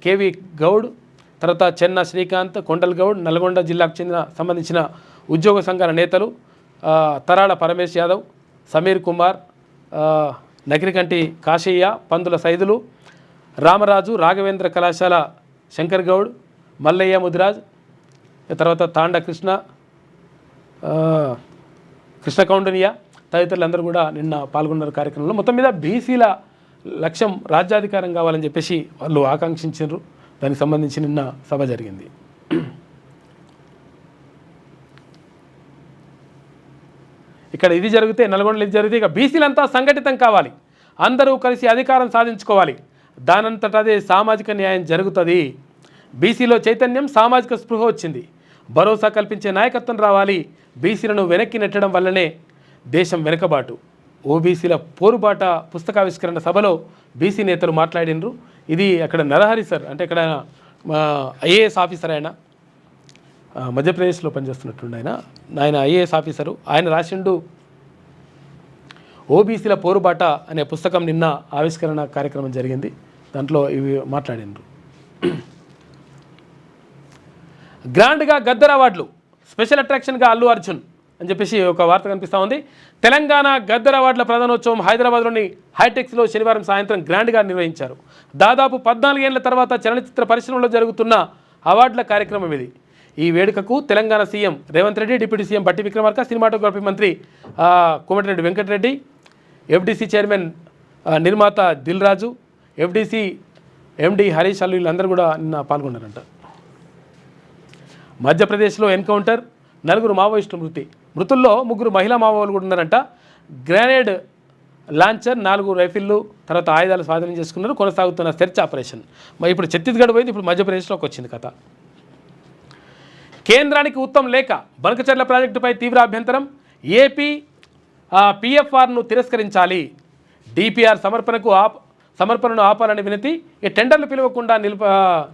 కేవి గౌడ్, తర్వాత చెన్న శ్రీకాంత్, కొండల్ గౌడ్, నల్గొండ జిల్లాకు సంబంధించిన ఉద్యోగ సంఘాల నేతలు తరాళ పరమేశ్ యాదవ్, సమీర్ కుమార్, నకిరికంటి కాశయ్య, పందుల సైదులు, రామరాజు, రాఘవేంద్ర కళాశాల శంకర్ గౌడ్, మల్లయ్య ముదిరాజ్, తర్వాత తాండ కృష్ణ కౌండనియా తదితరులందరూ కూడా నిన్న పాల్గొన్నారు కార్యక్రమంలో. మొత్తం మీద బీసీల లక్ష్యం రాజ్యాధికారం కావాలని చెప్పేసి వాళ్ళు ఆకాంక్షించారు. దానికి సంబంధించి నిన్న సభ జరిగింది. ఇక్కడ ఇది జరిగితే, నల్గొండలో ఇది జరిగితే, ఇక బీసీలంతా సంఘటితం కావాలి, అందరూ కలిసి అధికారం సాధించుకోవాలి, దానంతట అదే సామాజిక న్యాయం జరుగుతుంది. బీసీలో చైతన్యం, సామాజిక స్పృహ వచ్చింది, భరోసా కల్పించే నాయకత్వం రావాలి. బీసీలను వెనక్కి నెట్టడం వల్లనే దేశం వెనుకబాటు. ఓబీసీల పోరుబాట పుస్తకావిష్కరణ సభలో బీసీ నేతలు మాట్లాడినరు. ఇది అక్కడ నరహరి సార్, అంటే ఇక్కడ ఐఏఎస్ ఆఫీసర్, ఆయన మధ్యప్రదేశ్లో పనిచేస్తున్నట్టుండి, ఆయన ఐఏఎస్ ఆఫీసరు. ఆయన రాసిండు ఓబీసీల పోరుబాట అనే పుస్తకం. నిన్న ఆవిష్కరణ కార్యక్రమం జరిగింది. దాంట్లో ఇవి మాట్లాడినారు. గ్రాండ్గా గద్దర్ అవార్డులు, స్పెషల్ అట్రాక్షన్గా అల్లు అర్జున్ అని చెప్పేసి ఒక వార్త కనిపిస్తూ ఉంది. తెలంగాణ గద్దర్ అవార్డుల ప్రధానోత్సవం హైదరాబాద్లోని హైటెక్స్లో శనివారం సాయంత్రం గ్రాండ్గా నిర్వహించారు. దాదాపు 14 ఏళ్ల తర్వాత చలనచిత్ర పరిశ్రమలో జరుగుతున్న అవార్డుల కార్యక్రమం ఇది. ఈ వేడుకకు Telangana CM Revanth Reddy, deputy CM బట్టి విక్రమార్క, సినిమాటోగ్రఫీ మంత్రి కోమటిరెడ్డి వెంకటరెడ్డి, ఎఫ్డీసీ చైర్మన్ నిర్మాత దిల్ రాజు, ఎఫ్డీసీ ఎండి హరీష్ అల్లు వీళ్ళందరూ కూడా నిన్న పాల్గొన్నారంట. మధ్యప్రదేశ్లో ఎన్కౌంటర్, 4 మావోయిస్టుల మృతుల్లో 3 మహిళా మావోలు కూడా ఉన్నారంట. గ్రెనేడ్ లాంచర్, 4 రైఫిళ్ళు, తర్వాత ఆయుధాలు స్వాధీనం చేసుకున్నారు. కొనసాగుతున్న సెర్చ్ ఆపరేషన్. ఇప్పుడు ఛత్తీస్గఢ్ పోయింది, ఇప్పుడు మధ్యప్రదేశ్లోకి వచ్చింది కథ. కేంద్రానికి ఉత్తమ్ లేఖ, బనకచర్ల ప్రాజెక్టుపై తీవ్ర అభ్యంతరం, ఏపీ పిఎఫ్ఆర్ను తిరస్కరించాలి, డిపిఆర్ సమర్పణను ఆపాలని వినతి, ఈ టెండర్లు పిలవకుండా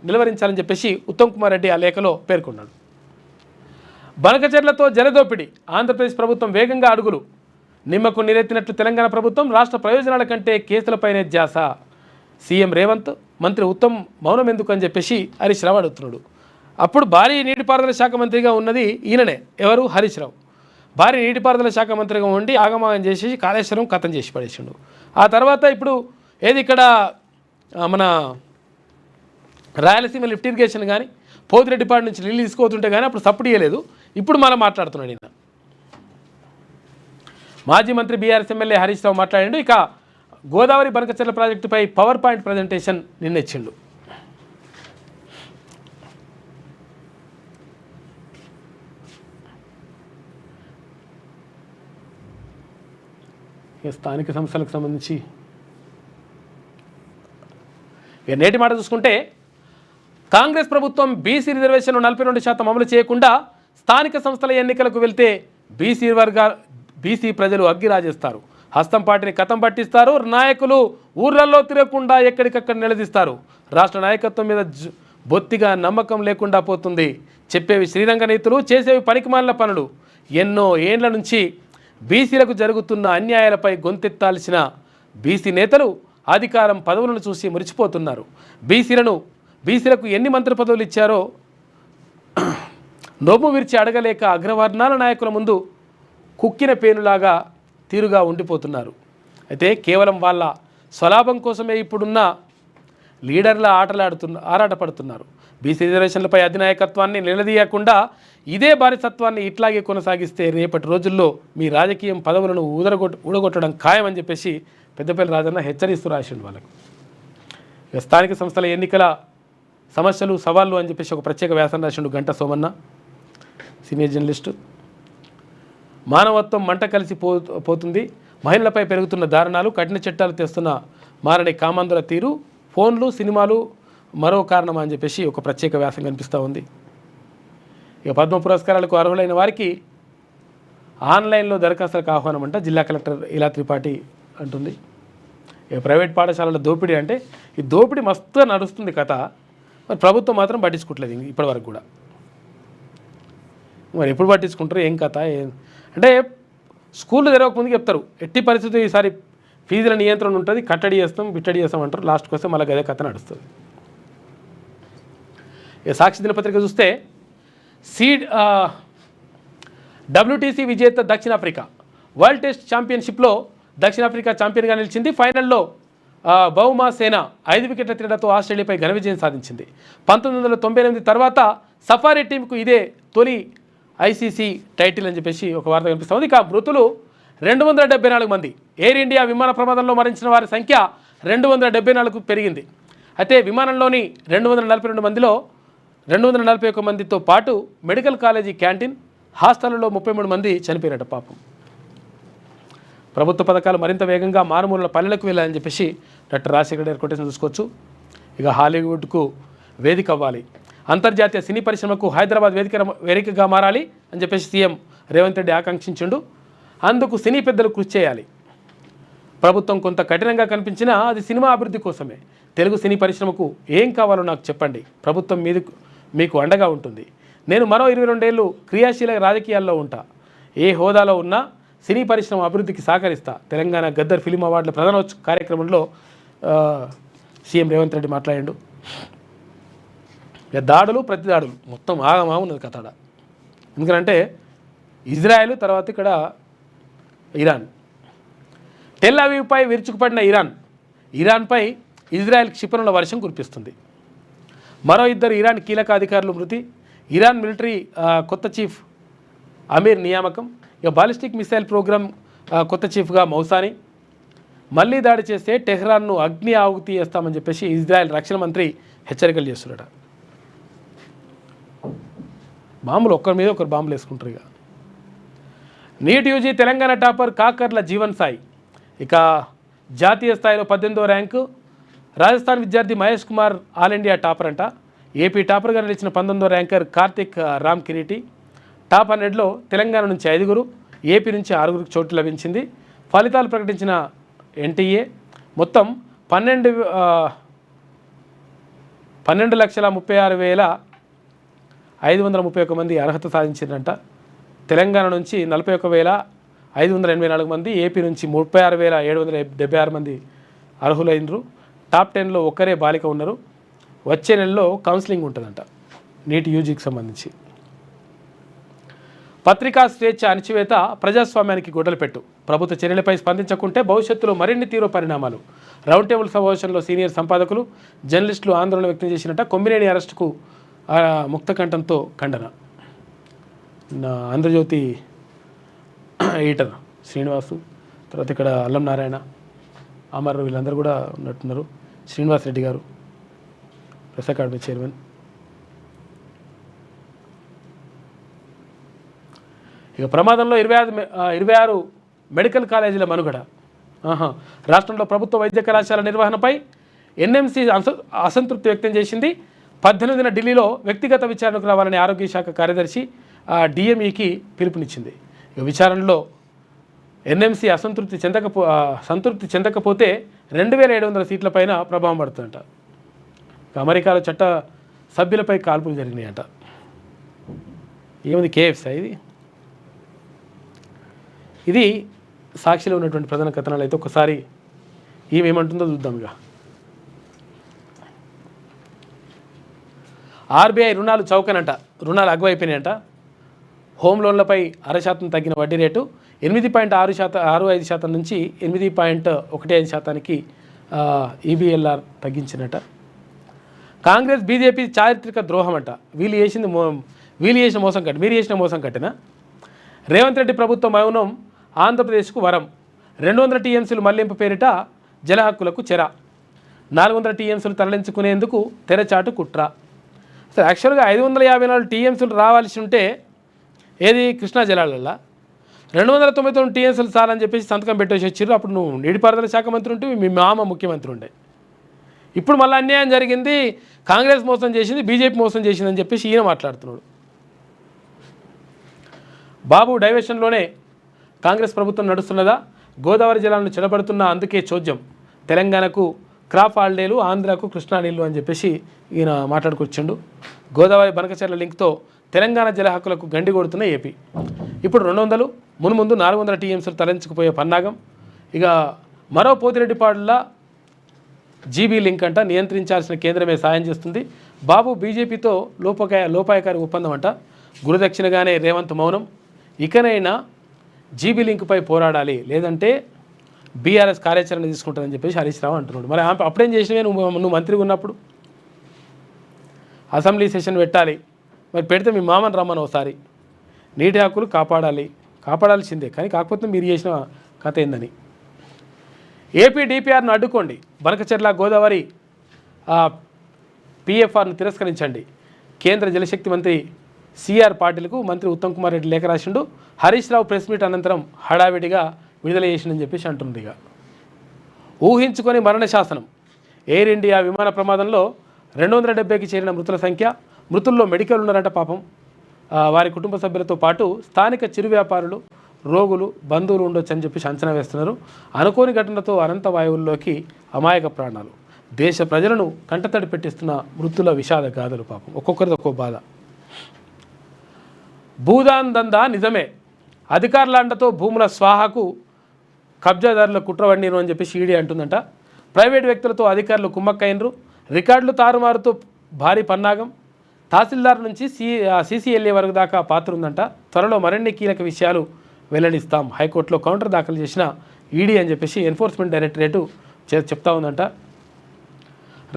నిలువరించాలని చెప్పేసి ఉత్తమ్ కుమార్ రెడ్డి ఆ లేఖలో పేర్కొన్నాడు. బనకచెర్లతో జలదోపిడి, ఆంధ్రప్రదేశ్ ప్రభుత్వం వేగంగా అడుగులు, నిమ్మకు నీరెత్తినట్లు తెలంగాణ ప్రభుత్వం, రాష్ట్ర ప్రయోజనాల కంటే కేసులపైనే ధ్యాస, సీఎం రేవంత్, మంత్రి ఉత్తమ్ మౌనం ఎందుకు అని చెప్పేసి హరీష్ రావు అడుగుతున్నాడు. అప్పుడు భారీ నీటిపారుదల శాఖ మంత్రిగా ఉన్నది ఈయననే, ఎవరు? హరీష్ రావు. భారీ నీటిపారుదల శాఖ మంత్రిగా ఉండి ఆగమాగం చేసి కాళేశ్వరం కథం చేసి పడేసిండు. ఆ తర్వాత ఇప్పుడు ఏది ఇక్కడ మన రాయలసీమ లిఫ్ట్ ఇరిగేషన్ కానీ పోతిరెడ్డిపాడు నుంచి నీళ్ళు తీసుకోతుంటే కానీ అప్పుడు సపోర్ట్ ఇవ్వలేదు. ఇప్పుడు మనం మాట్లాడుతున్నాడు ఈయన. మాజీ మంత్రి బీఆర్ఎస్ ఎమ్మెల్యే హరీష్ రావు మాట్లాడిండు. ఇక గోదావరి బనకచెర్ల ప్రాజెక్టుపై పవర్ పాయింట్ ప్రజెంటేషన్ నిన్న ఇచ్చిండు. స్థానిక సంస్థలకు సంబంధించి ఇక నేటి మాట చూసుకుంటే, కాంగ్రెస్ ప్రభుత్వం బీసీ రిజర్వేషన్ను 42% అమలు చేయకుండా స్థానిక సంస్థల ఎన్నికలకు వెళ్తే బీసీ ప్రజలు అగ్గిరాజేస్తారు, హస్తం పార్టీని కథం పట్టిస్తారు, నాయకులు ఊర్లలో తిరగకుండా ఎక్కడికక్కడ నిలదీస్తారు, రాష్ట్ర నాయకత్వం మీద బొత్తిగా నమ్మకం లేకుండా పోతుంది, చెప్పేవి శ్రీరంగ నీతులు, చేసేవి పనికిమాలిన పనులు, ఎన్నో ఏండ్ల నుంచి బీసీలకు జరుగుతున్న అన్యాయాలపై గొంతెత్తాల్సిన బీసీ నేతలు అధికారం పదవులను చూసి మురిచిపోతున్నారు. బీసీలకు ఎన్ని మంత్రి పదవులు ఇచ్చారో నోము విరిచి అడగలేక అగ్రవర్ణాల నాయకుల ముందు కుక్కిన పేనులాగా తీరుగా ఉండిపోతున్నారు. అయితే కేవలం వాళ్ళ స్వలాభం కోసమే ఇప్పుడున్న లీడర్ల ఆరాటపడుతున్నారు. బీసీ రిజర్వేషన్లపై అధినాయకత్వాన్ని నిలదీయకుండా ఇదే బానిసత్వాన్ని ఇట్లాగే కొనసాగిస్తే రేపటి రోజుల్లో మీ రాజకీయం పదవులను ఊడగొట్టడం ఖాయమని చెప్పేసి పెద్దపల్లి రాజన్న హెచ్చరిస్తూ రాసిండు వాళ్ళకు. ఇక స్థానిక సంస్థల ఎన్నికల సమస్యలు సవాళ్ళు అని చెప్పేసి ఒక ప్రత్యేక వ్యాసం రాసిండు గంట సోమన్న, సీనియర్ జర్నలిస్టు. మానవత్వం మంట కలిసి పోతుంది, మహిళలపై పెరుగుతున్న దారుణాలు, కఠిన చట్టాలు తెస్తున్న మారని కామాంధుల తీరు, ఫోన్లు సినిమాలు మరో కారణం అని చెప్పేసి ఒక ప్రత్యేక వ్యాసం కనిపిస్తూ ఉంది. ఇక పద్మ పురస్కారాలకు అర్హులైన వారికి ఆన్లైన్లో దరఖాస్తులకు ఆహ్వానం అంట జిల్లా కలెక్టర్ ఇలా త్రిపాఠి అంటుంది. ఇక ప్రైవేట్ పాఠశాలల దోపిడీ అంటే ఈ దోపిడీ మస్తుగా నడుస్తుంది కథ, మరి ప్రభుత్వం మాత్రం పట్టించుకోవట్లేదు ఇప్పటివరకు కూడా. మరి ఎప్పుడు పట్టించుకుంటారు ఏం కథ అంటే స్కూళ్ళు తెరవక ముందుకు చెప్తారు ఎట్టి పరిస్థితి ఈసారి ఫీజుల నియంత్రణ ఉంటుంది, కట్టడి చేస్తాం బిట్టడి చేస్తాం అంటారు, లాస్ట్కి వస్తే మళ్ళీ అదే కథ నడుస్తుంది. ఇక సాక్షి దినపత్రిక చూస్తే WTC విజేత దక్షిణాఫ్రికా, వరల్డ్ టెస్ట్ ఛాంపియన్షిప్లో దక్షిణాఫ్రికా ఛాంపియన్గా నిలిచింది. ఫైనల్లో బౌమా సేన 5 వికెట్ల తేడాతో ఆస్ట్రేలియాపై ఘన విజయం సాధించింది. 1998 తర్వాత సఫారీ టీంకు ఇదే తొలి ICC టైటిల్ అని చెప్పేసి ఒక వార్త కనిపిస్తుంది. ఇక మృతులు 274 మంది. ఎయిర్ ఇండియా విమాన ప్రమాదంలో మరణించిన వారి సంఖ్య 274కు పెరిగింది. అయితే విమానంలోని 242 మందిలో 241 మందితో పాటు మెడికల్ కాలేజీ క్యాంటీన్ హాస్టళ్లలో 33 మంది చనిపోయారట పాపం. ప్రభుత్వ పథకాలు మరింత వేగంగా మారుమూల పల్లెలకు వెళ్ళాలని చెప్పేసి డాక్టర్ రాజశేఖర గారి కొటేషన్ చూసుకోవచ్చు. ఇక హాలీవుడ్కు వేదిక అవ్వాలి, అంతర్జాతీయ సినీ పరిశ్రమకు హైదరాబాద్ వేదికగా మారాలి అని చెప్పేసి సీఎం రేవంత్ రెడ్డి ఆకాంక్షించిండు. అందుకు సినీ పెద్దలు కృషి చేయాలి. ప్రభుత్వం కొంత కఠినంగా కనిపించినా అది సినిమా అభివృద్ధి కోసమే. తెలుగు సినీ పరిశ్రమకు ఏం కావాలో నాకు చెప్పండి, ప్రభుత్వం మీకు అండగా ఉంటుంది. నేను మరో 22 ఏళ్ళు క్రియాశీల రాజకీయాల్లో ఉంటా, ఏ హోదాలో ఉన్నా సినీ పరిశ్రమ అభివృద్ధికి సహకరిస్తా. తెలంగాణ గద్దర్ ఫిలిం అవార్డుల ప్రధానోత్సవ కార్యక్రమంలో సీఎం రేవంత్ రెడ్డి మాట్లాడిండు. ఇక దాడులు ప్రతి దాడులు మొత్తం ఆగమా ఉన్నది కథడ. ఎందుకంటే ఇజ్రాయెల్ తర్వాత ఇక్కడ ఇరాన్. టెల్ అవీవ్పై విరుచుకుపడిన ఇరాన్పై ఇజ్రాయెల్ క్షిపణుల వర్షం కురిపిస్తుంది. మరో 2 ఇరాన్ కీలక అధికారులు మృతి. ఇరాన్ మిలిటరీ కొత్త చీఫ్ అమీర్ నియామకం. ఇక బాలిస్టిక్ మిసైల్ ప్రోగ్రామ్ కొత్త చీఫ్గా మౌసాని. మళ్ళీ దాడి చేస్తే టెహ్రాన్ను అగ్ని ఆహుతి చేస్తామని చెప్పేసి ఇజ్రాయెల్ రక్షణ మంత్రి హెచ్చరికలు చేస్తున్నాడు. బాంబులు ఒకరి మీద ఒకరు బాంబులు వేసుకుంటారు. ఇక NEET UG Telangana topper Kakarla Jeevan Sai. ఇక జాతీయ స్థాయిలో 18వ ర్యాంకు. రాజస్థాన్ విద్యార్థి Mahesh Kumar all India topper అంట. ఏపీ టాపర్గా నిలిచిన 19వ ర్యాంకర్ కార్తిక్ రామ్ కిరీటి. టాప్ 100లో తెలంగాణ నుంచి 5, ఏపీ నుంచి 6 చోటు లభించింది. ఫలితాలు ప్రకటించిన ఎన్టీఏ మొత్తం 12,36,531 మంది అర్హత సాధించారంట. తెలంగాణ నుంచి 41,584 మంది, ఏపీ నుంచి 36,776 మంది అర్హులైనరు. టాప్ 10లో ఒక్కరే బాలిక ఉన్నారు. వచ్చే నెలలో కౌన్సిలింగ్ ఉంటుందంట నీట్ యూజీకి సంబంధించి. పత్రికా స్వేచ్ఛ అణచివేత ప్రజాస్వామ్యానికి గొడ్డలిపెట్టు. ప్రభుత్వ చర్యలపై స్పందించకుంటే భవిష్యత్తులో మరిన్ని తీవ్ర పరిణామాలు. రౌండ్ టేబుల్ సమావేశంలో సీనియర్ సంపాదకులు, జర్నలిస్టులు ఆందోళన వ్యక్తం చేసినట్ట. కొమ్మినేని అరెస్టుకు ముక్తకంఠంతో ఖండన. ఆంధ్రజ్యోతి ఎడిటర్ శ్రీనివాసు, తర్వాత ఇక్కడ అల్లం నారాయణ, అమర్ వీళ్ళందరూ కూడా ఉన్నట్టున్నారు. శ్రీనివాస్ రెడ్డి గారు ప్రెస్ అకాడమీ చైర్మన్. ఇక ప్రమాదంలో 26 మెడికల్ కాలేజీల మనుగడ. రాష్ట్రంలో ప్రభుత్వ వైద్య కళాశాల నిర్వహణపై ఎన్ఎంసీ అసంతృప్తి వ్యక్తం చేసింది. 18న ఢిల్లీలో వ్యక్తిగత విచారణకు రావాలని ఆరోగ్య శాఖ కార్యదర్శి డిఎంఈకి పిలుపునిచ్చింది. ఇక విచారణలో ఎన్ఎంసీ సంతృప్తి చెందకపోతే 2,700 సీట్లపైన ప్రభావం పడుతుందంట. అమెరికాలో చట్ట సభ్యులపై కాల్పులు జరిగినాయంట. ఏముంది కేఎఫ్సీ ఇది సాక్షిలో ఉన్నటువంటి ప్రధాన కథనాలు. అయితే ఒకసారి ఏమంటుందో చూద్దాం. ఇక ఆర్బీఐ రుణాలు చౌకనంట. రుణాలు అగ్గువైపోయినాయంట. హోమ్ లోన్లపై 0.5% తగ్గిన వడ్డీ రేటు 8.65% నుంచి 8.15%కి ఈబీఎల్ఆర్ తగ్గించినట. కాంగ్రెస్ బీజేపీ చారిత్రక ద్రోహం అంట. వీళ్ళు చేసిన మోసం కట్టి మీరు చేసిన మోసం కట్టినా. రేవంత్ రెడ్డి ప్రభుత్వ మౌనం ఆంధ్రప్రదేశ్కు వరం. 200 టీఎంసీలు మళ్లింపు పేరిట జల హక్కులకు చెర. 400 టీఎంసీలు తరలించుకునేందుకు తెరచాటు కుట్ర. అసలు యాక్చువల్గా 554 టీఎంసీలు రావాల్సి ఉంటే ఏది కృష్ణా జలాలల్లో 299 టీఎంసీలు చాలని చెప్పేసి సంతకం పెట్టేసి వచ్చారు. అప్పుడు నువ్వు నీటిపారుదల శాఖ మంత్రి ఉంటే మీ మామ ముఖ్యమంత్రి ఉండే. ఇప్పుడు మళ్ళీ అన్యాయం జరిగింది, కాంగ్రెస్ మోసం చేసింది, బీజేపీ మోసం చేసిందని చెప్పేసి ఈయన మాట్లాడుతున్నాడు. బాబు డైవర్షన్లోనే కాంగ్రెస్ ప్రభుత్వం నడుస్తున్నదా? గోదావరి జలాలను చెడబడుతున్న అందుకే చోద్యం. తెలంగాణకు క్రాప్ హాలిడేలు, ఆంధ్రాకు కృష్ణా నీళ్లు అని చెప్పేసి ఈయన మాట్లాడుకొచ్చిండు. గోదావరి బనకచెర్ల లింక్తో తెలంగాణ జల హక్కులకు గండి కొడుతున్న ఏపీ. ఇప్పుడు 200, మున్ముందు 400 టీఎంసీలు తరలించుకుపోయే పన్నాగం. ఇక మరో పోతిరెడ్డిపాడుల జీబీ లింక్ అంట. నియంత్రించాల్సిన కేంద్రమే సాయం చేస్తుంది. బాబు బీజేపీతో లోపాయకారి ఒప్పందం అంట. గురుదక్షిణగానే రేవంత్ మౌనం. ఇకనైనా జీబీ లింక్పై పోరాడాలి, లేదంటే బీఆర్ఎస్ కార్యాచరణ తీసుకుంటుందని చెప్పేసి హరీష్ రావు అంటున్నాడు. మరి అప్పుడేం చేసినవే నువ్వు మంత్రిగా ఉన్నప్పుడు? అసెంబ్లీ సెషన్ పెట్టాలి, మరి పెడితే మీ మామని రమ్మని ఒకసారి. నీటి హక్కులు కాపాడాల్సిందే, కానీ కాకపోతే మీరు చేసిన కథ ఏందని. ఏపీ డిపిఆర్ను అడ్డుకోండి. బనకచెర్ల గోదావరి పిఎఫ్ఆర్ను తిరస్కరించండి. కేంద్ర జలశక్తి మంత్రి సిఆర్ పాటిల్కు మంత్రి ఉత్తమ్ కుమార్ రెడ్డి లేఖ రాసిండు. హరీష్ రావు ప్రెస్ మీట్ అనంతరం హడావిడిగా విడుదల చేసిందని చెప్పేసి అంటుంది. ఇక ఊహించుకొని మరణ శాసనం. ఎయిర్ ఇండియా విమాన ప్రమాదంలో 270కి చేరిన మృతుల సంఖ్య. మృతుల్లో మెడికల్ ఉన్నారంట పాపం. వారి కుటుంబ సభ్యులతో పాటు స్థానిక చిరు వ్యాపారులు, రోగులు, బంధువులు ఉండొచ్చు అని చెప్పేసి అంచనా వేస్తున్నారు. అనుకోని ఘటనతో అనంత వాయువుల్లోకి అమాయక ప్రాణాలు. దేశ ప్రజలను కంటతడి పెట్టిస్తున్న మృతుల విషాద గాథలు పాపం. ఒక్కొక్కరిది ఒక్కో బాధ. భూదాన్ దందా నిజమే. అధికారుల అండతో భూముల స్వాహకు కబ్జాదారుల కుట్రవన్నీరు అని చెప్పేసి ఈడీ అంటుందంట. ప్రైవేట్ వ్యక్తులతో అధికారులు కుమ్మక్కైనరు, రికార్డులు తారుమారుతూ భారీ పన్నాగం, తహసీల్దార్ నుంచి సీసీఎల్ఏ వరకు దాకా పాత్ర ఉందంట. త్వరలో మరిన్ని కీలక విషయాలు వెల్లడిస్తాం. హైకోర్టులో కౌంటర్ దాఖలు చేసిన ఈడీ అని చెప్పేసి ఎన్ఫోర్స్మెంట్ డైరెక్టరేటు చెప్తా ఉందంట.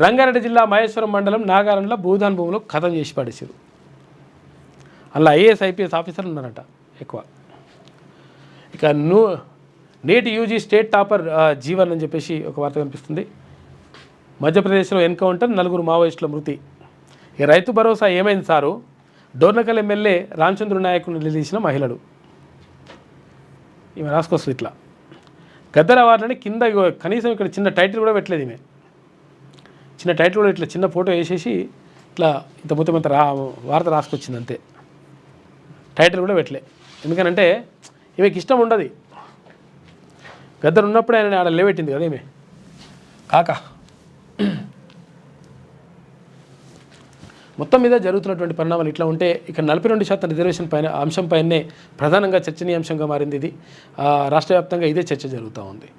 రంగారెడ్డి జిల్లా మహేశ్వరం మండలం నాగారంలో భూదాన్ భూములు ఖతం చేసి పడేసారు. అలా ఐఏఎస్ ఐపీఎస్ ఆఫీసర్లు ఉన్నారంట ఎక్కువ. ఇక నేటి యూజీ స్టేట్ టాపర్ జీవన్ అని చెప్పేసి ఒక వార్త కనిపిస్తుంది. మధ్యప్రదేశ్లో ఎన్కౌంటర్, 4 మావోయిస్టుల మృతి. ఇక రైతు భరోసా ఏమైంది సారు? డోర్నకల్ ఎమ్మెల్యే రామచంద్ర నాయకుని నిలదీసిన మహిళలు. ఈమె రాసుకొస్తుంది ఇట్లా. గద్దర్ అవార్డులని కింద కనీసం ఇక్కడ చిన్న టైటిల్ కూడా పెట్టలేదు. ఈమె చిన్న టైటిల్ కూడా ఇట్లా చిన్న ఫోటో వేసేసి ఇట్లా ఇంత మొత్తం వార్త రాసుకొచ్చింది అంతే. టైటిల్ కూడా పెట్టలే. ఎందుకనంటే ఈమెకి ఇష్టం ఉండదు. గద్దర్ ఉన్నప్పుడే ఆయన ఆడ లేవెట్టింది కదా ఈమె కాక. మొత్తం మీద జరుగుతున్నటువంటి పరిణామాలు ఇట్లా ఉంటే ఇక 42% రిజర్వేషన్ పైన అంశంపైనే ప్రధానంగా చర్చనీయాంశంగా మారింది. ఇది రాష్ట్ర వ్యాప్తంగా ఇదే చర్చ జరుగుతూ ఉంది.